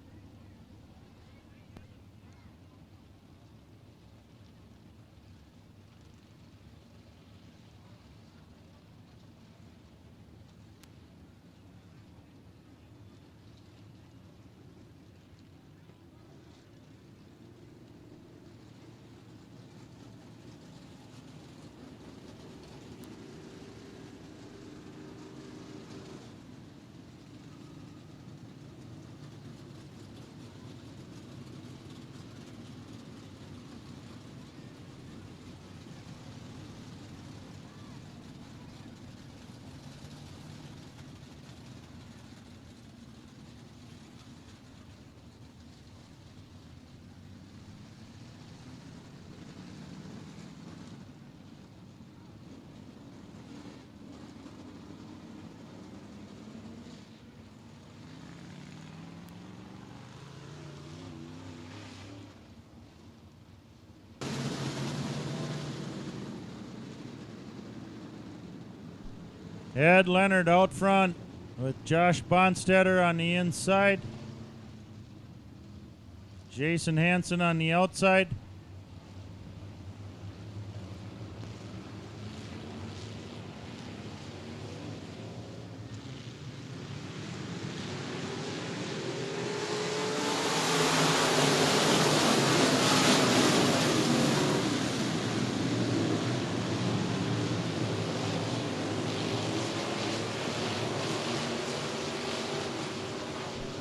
Ed Leonard out front with Josh Bonstetter on the inside. Jason Hansen on the outside.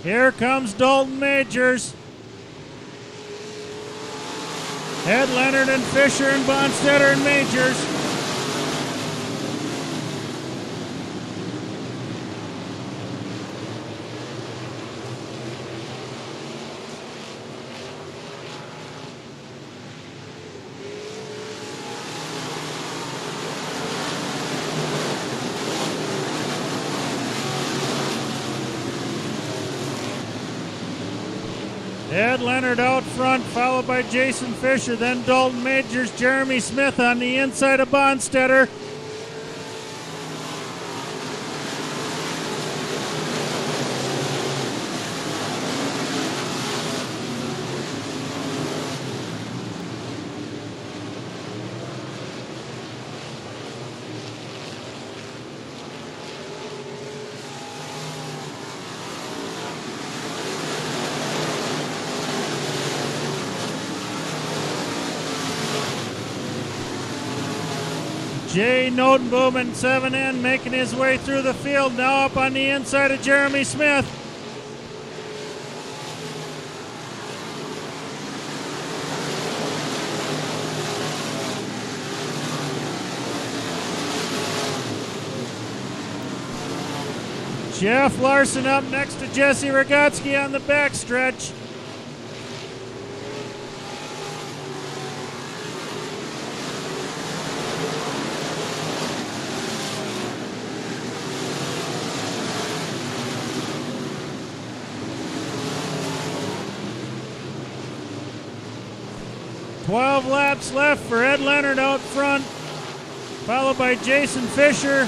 Here comes Dalton Majors. Ed Leonard and Fisher and Bonstetter and Majors. Ed Leonard out front, followed by Jason Fisher, then Dalton Majors, Jeremy Smith on the inside of Bonstetter. Jay Notenboom in 7N making his way through the field, now up on the inside of Jeremy Smith. Jeff Larson up next to Jesse Rogotsky on the backstretch. "12 laps left for Ed Leonard out front, followed by Jason Fisher.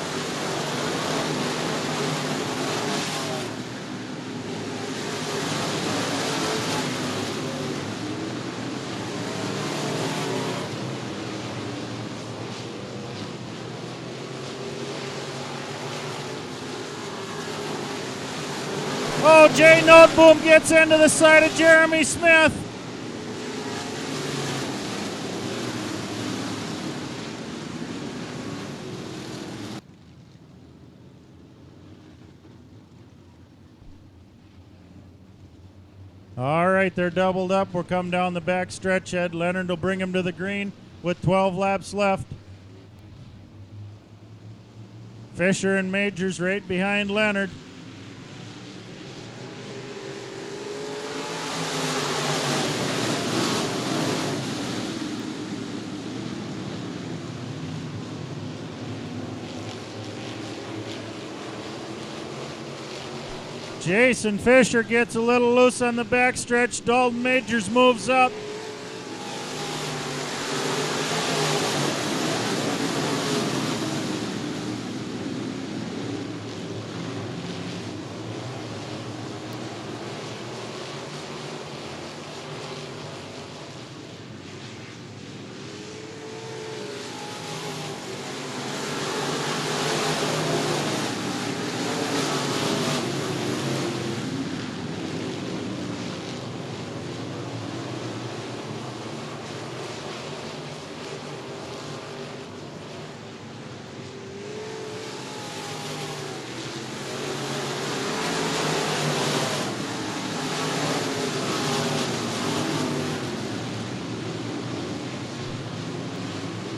Oh, Jay Noteboom gets into the side of Jeremy Smith. All right, they're doubled up. We're coming down the back stretch. Ed Leonard will bring him to the green with 12 laps left. Fisher and Majors right behind Leonard. Jason Fisher gets a little loose on the backstretch. Dalton Majors moves up.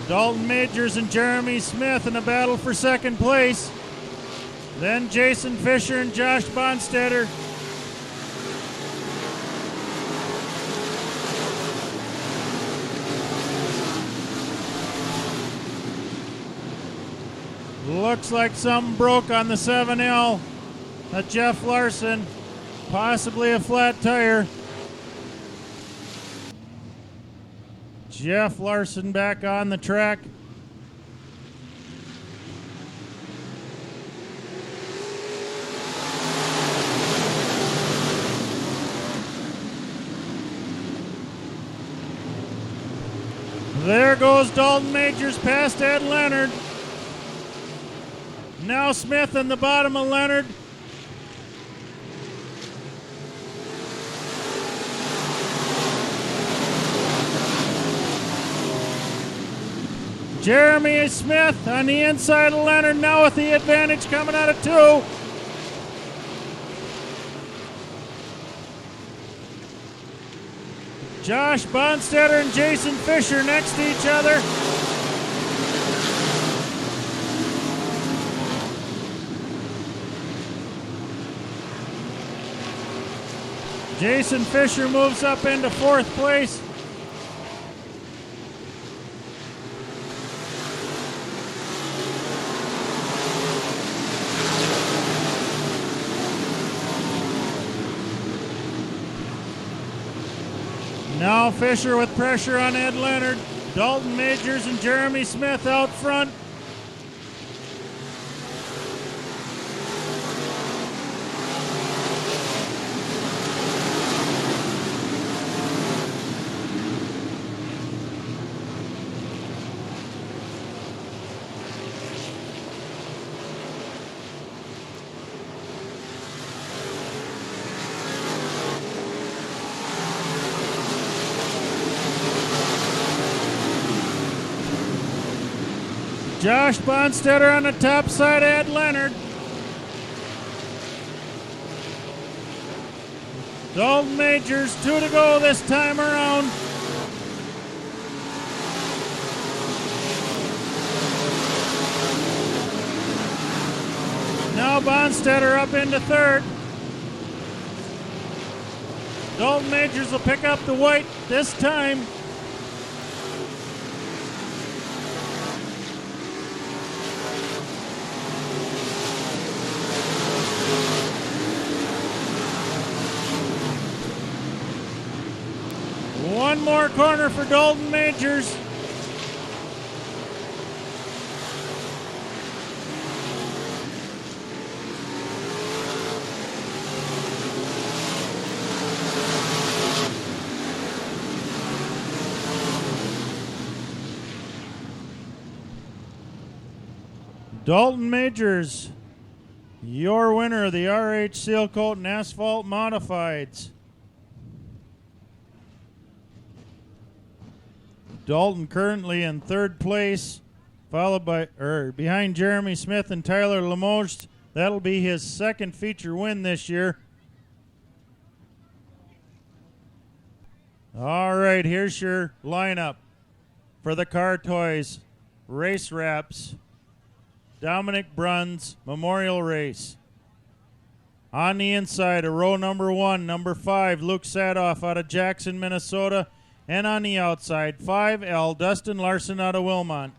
Dalton Majors and Jeremy Smith in a battle for second place. Then Jason Fisher and Josh Bonstetter. Looks like something broke on the 7L. That's Jeff Larson, possibly a flat tire. Jeff Larson back on the track. There goes Dalton Majors past Ed Leonard. Now Smith in the bottom of Leonard. Jeremy Smith on the inside of Leonard, now with the advantage coming out of 2. Josh Bonstetter and Jason Fisher next to each other. Jason Fisher moves up into 4th place. Now Fisher with pressure on Ed Leonard. Dalton Majors and Jeremy Smith out front. Josh Bonstetter on the top side of Ed Leonard. Dalton Majors, 2 to go this time around. Now Bonstetter up into 3rd. Dalton Majors will pick up the white this time. One more corner for Dalton Majors. Dalton Majors, your winner of the RH Seal Coat and Asphalt Modifieds. Dalton currently in 3rd place, followed by behind Jeremy Smith and Tyler Limoges. That'll be his 2nd feature win this year. All right, here's your lineup for the Car Toys Race Wraps Dominick Bruns Memorial Race. On the inside, a row number 1, number 5, Luke Sadoff out of Jackson, Minnesota. And on the outside, 5L, Dustin Larson out of Wilmot.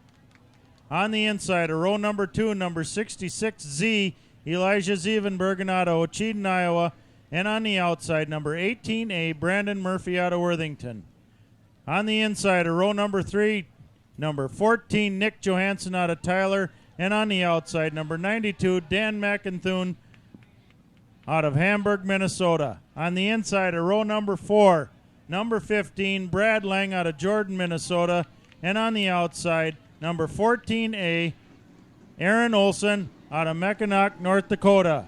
On the inside, a row number 2, number 66Z, Elijah Zevenbergen out of Ocheyedan, Iowa. And on the outside, number 18A, Brandon Murphy out of Worthington. On the inside, a row number 3, number 14, Nick Johansson out of Tyler. And on the outside, number 92, Dan McInthune out of Hamburg, Minnesota. On the inside, a row number 4, number 15, Brad Lang out of Jordan, Minnesota. And on the outside, number 14A, Aaron Olson out of Mackinac, North Dakota.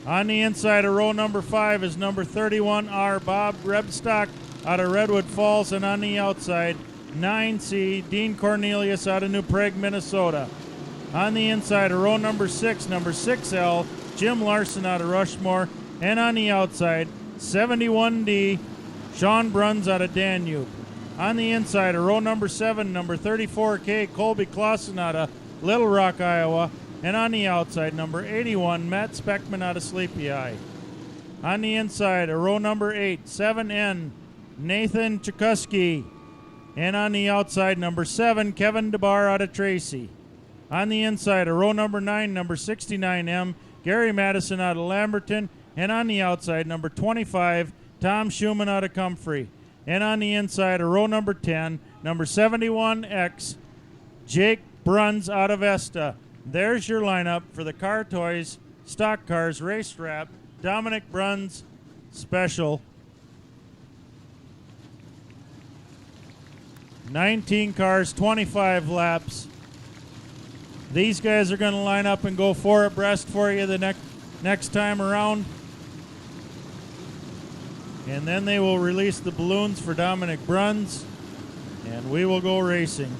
On the inside of row number 5 is number 31R, Bob Rebstock out of Redwood Falls. And on the outside, 9C, Dean Cornelius out of New Prague, Minnesota. On the inside of row number 6, number 6L, Jim Larson out of Rushmore. And on the outside, 71D, Sean Bruns out of Danube. On the inside, a row number 7, number 34K, Colby Clausen out of Little Rock, Iowa. And on the outside, number 81, Matt Speckman out of Sleepy Eye. On the inside, a row number 8, 7N, Nathan Chikuski. And on the outside, number 7, Kevin DeBar out of Tracy. On the inside, a row number 9, number 69M, Gary Madison out of Lamberton. And on the outside, number 25, Tom Schumann out of Comfrey. And on the inside, a row number 10, number 71X, Jake Bruns out of Esta. There's your lineup for the Car Toys Stock Cars Race Wrap Dominick Bruns Special. 19 cars, 25 laps. These guys are going to line up and go 4 abreast for you the next time around. And then they will release the balloons for Dominick Bruns, and we will go racing.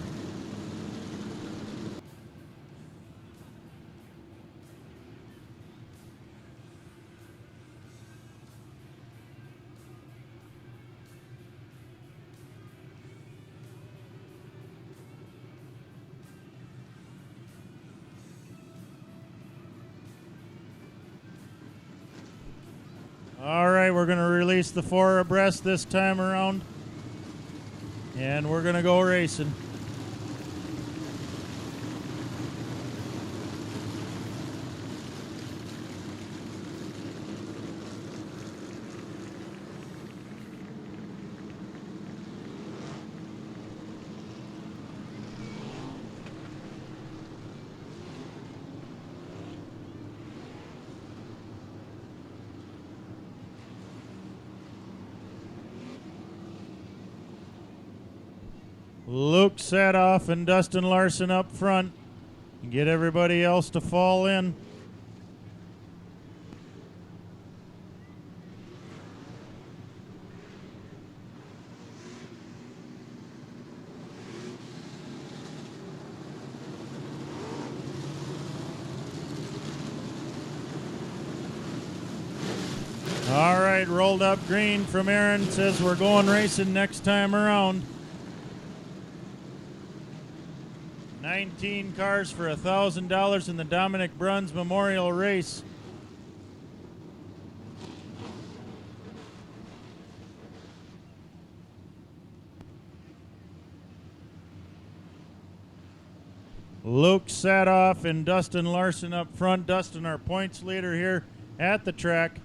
All right, we're going to release the 4 abreast this time around, and we're going to go racing. Luke Sadoff and Dustin Larson up front. Get everybody else to fall in. All right, rolled up green from Aaron, says we're going racing next time around. 19 cars for $1,000 in the Dominick Bruns Memorial Race. Luke Sadoff and Dustin Larson up front. Dustin, our points leader here at the track.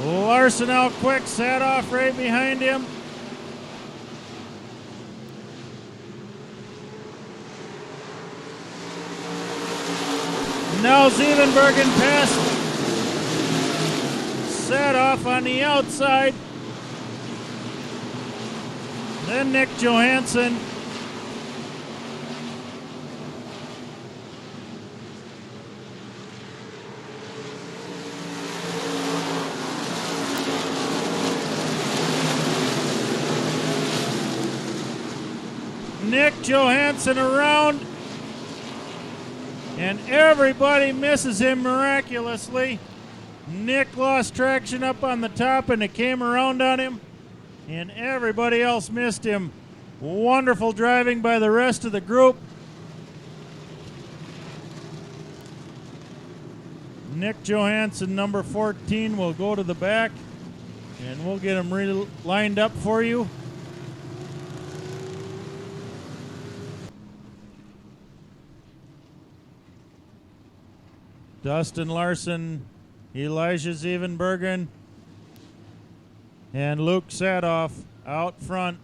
Larson out quick, Sadoff right behind him. Now Zevenbergen passed Sadoff on the outside. Then Nick Johansson. Nick Johansson around, and everybody misses him miraculously. Nick lost traction up on the top and it came around on him, and everybody else missed him. Wonderful driving by the rest of the group. Nick Johansson, number 14, will go to the back, and we'll get him lined up for you. Dustin Larson, Elijah Zevenbergen, and Luke Sadoff out front.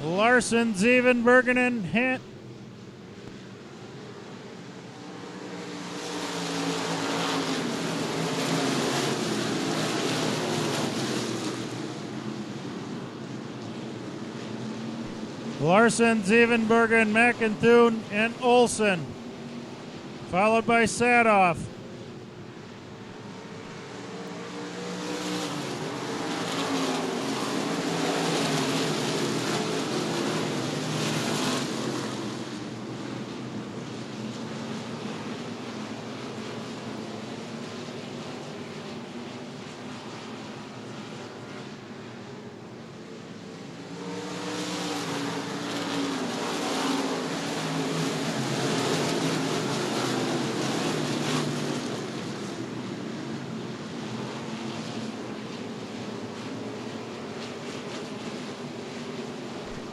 Larson, Zevenbergen, and Larson, Zevenbergen, McIntoon, and Olson, followed by Sadoff.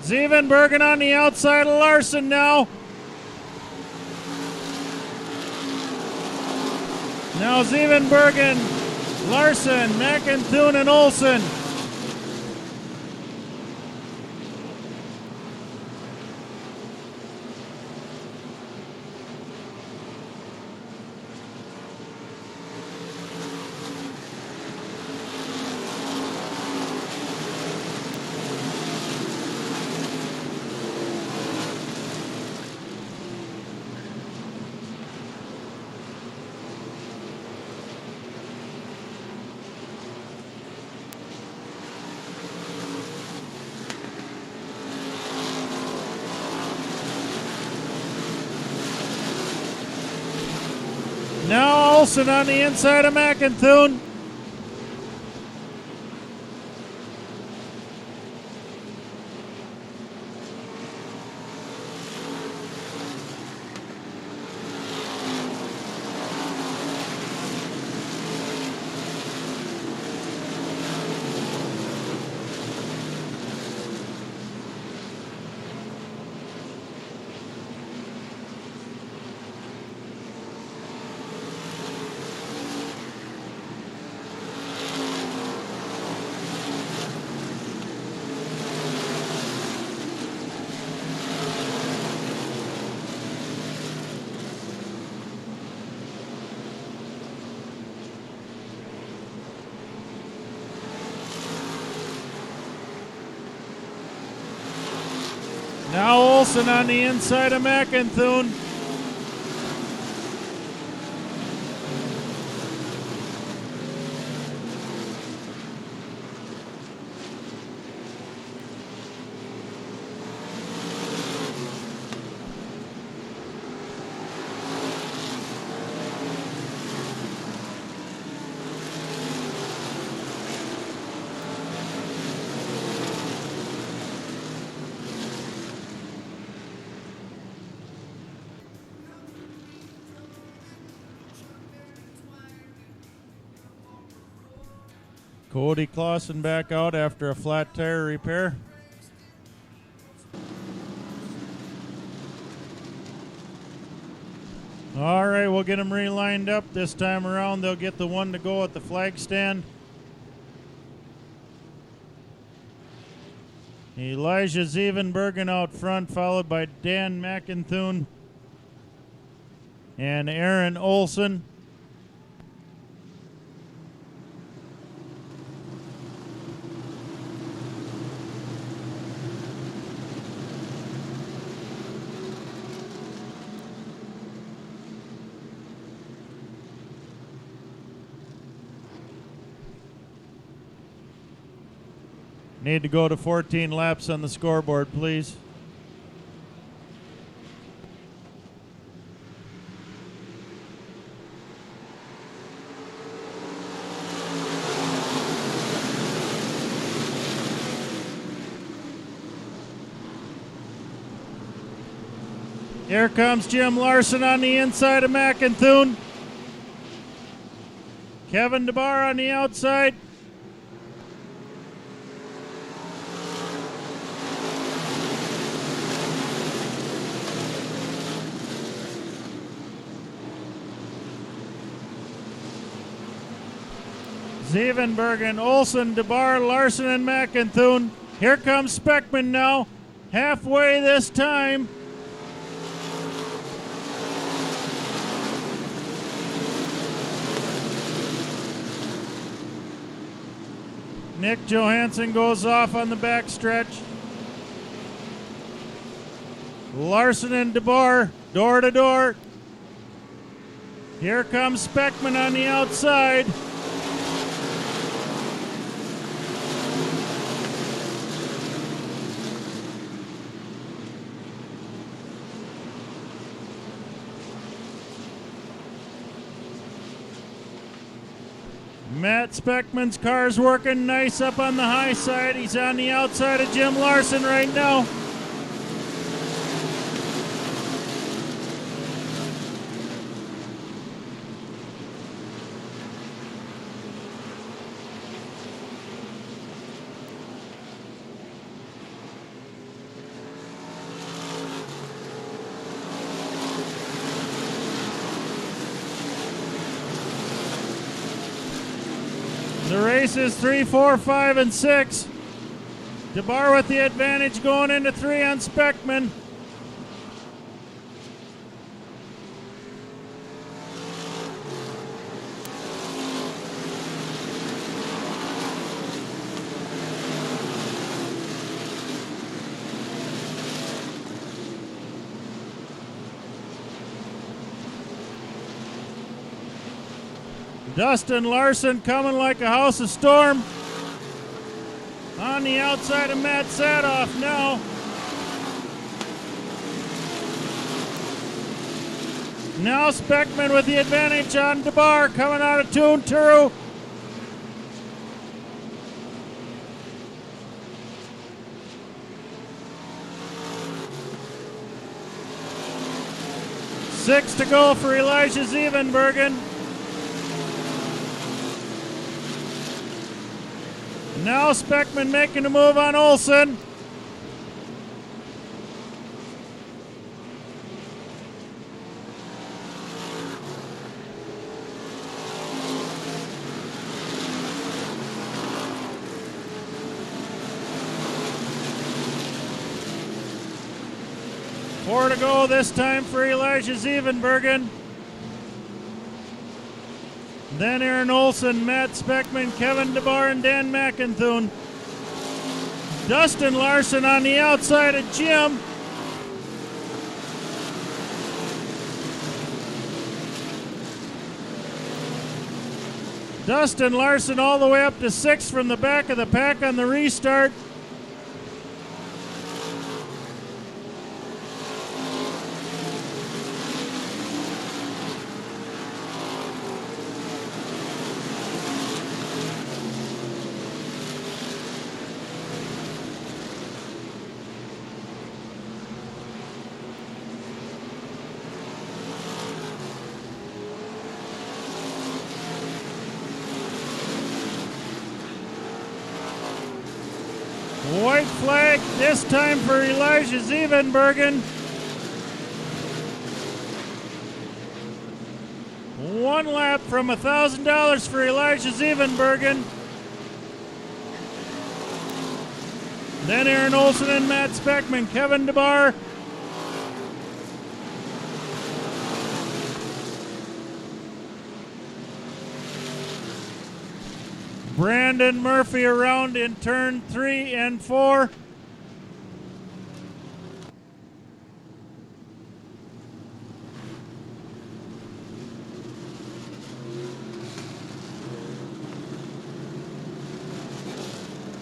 Zevenbergen on the outside of Larson now. Now Zevenbergen, Larson, McIntoon, and Olson. Now Olson on the inside of McIntoon. Now Olson on the inside of McIntoon. Cody Clausen back out after a flat tire repair. All right, we'll get them relined up this time around. They'll get the one to go at the flag stand. Elijah Zevenbergen out front, followed by Dan McIntoon and Aaron Olson. Need to go to 14 laps on the scoreboard, please. Here comes Jim Larson on the inside of McIntoon. Kevin DeBar on the outside. Zevenbergen, Olson, DeBar, Larson, and McIntoon. Here comes Speckman now, halfway this time. Nick Johansson goes off on the back stretch. Larson and DeBoer, door to door. Here comes Speckman on the outside. Matt Speckman's car's working nice up on the high side. He's on the outside of Jim Larson right now. The race is 3, 4, 5, and 6. DeBar with the advantage going into 3 on Speckman. Dustin Larson coming like a house of storm. On the outside of Matt Sadoff now. Now Speckman with the advantage on DeBar coming out of Toonturu. Six to go for Elijah Zevenbergen. Now Speckman making a move on Olson. Four to go this time for Elijah Zevenbergen. Then Aaron Olson, Matt Speckman, Kevin DeBar, and Dan McInthune. Dustin Larson on the outside of Jim. Dustin Larson all the way up to 6th from the back of the pack on the restart. White flag this time for Elijah Zevenbergen. One lap from $1,000 for Elijah Zevenbergen. Then Aaron Olson and Matt Speckman, Kevin DeBar. Brandon Murphy around in turn 3 and 4.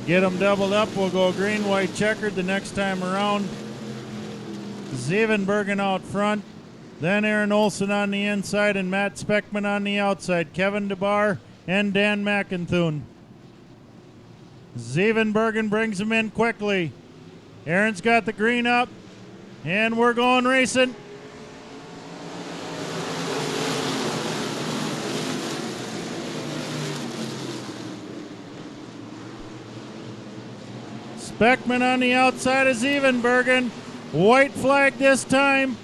Get them doubled up. We'll go green, white, checkered the next time around. Zevenbergen out front. Then Aaron Olson on the inside and Matt Speckman on the outside. Kevin DeBar and Dan McInthune. Zevenbergen brings him in quickly. Aaron's got the green up, and we're going racing. Speckman on the outside of Zevenbergen. White flag this time.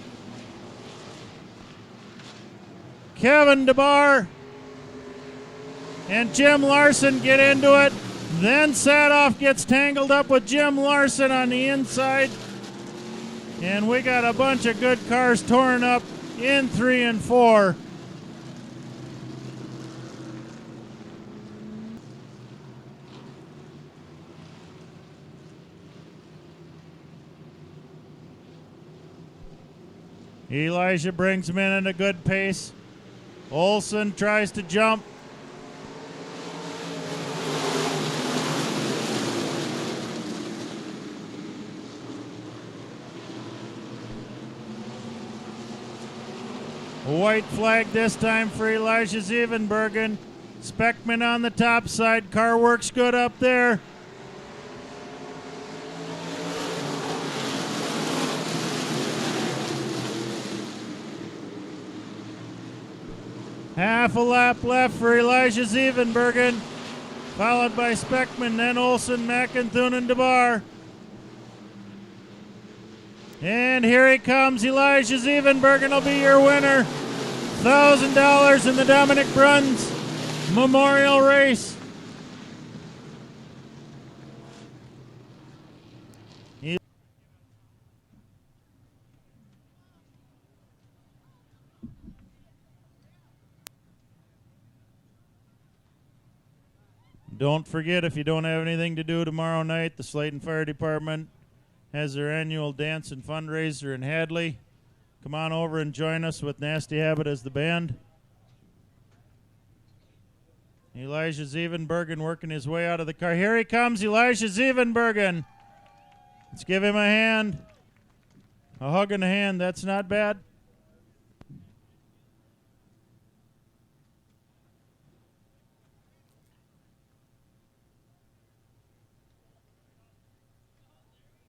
Kevin DeBar and Jim Larson get into it. Then Sadoff gets tangled up with Jim Larson on the inside. And we got a bunch of good cars torn up in 3 and 4. Elijah brings him in at a good pace. Olson tries to jump. A white flag this time for Elijah Zevenbergen. Speckman on the top side. Car works good up there. Half a lap left for Elijah Zevenbergen, followed by Speckman, then Olson, McInthune, and DeBar. And here he comes. Elijah Zevenbergen will be your winner. $1,000 in the Dominick Bruns Memorial Race. Don't forget, if you don't have anything to do tomorrow night, the Slayton Fire Department has their annual dance and fundraiser in Hadley. Come on over and join us with Nasty Habit as the band. Elijah Zevenbergen working his way out of the car. Here he comes, Elijah Zevenbergen. Let's give him a hand. A hug and a hand, that's not bad.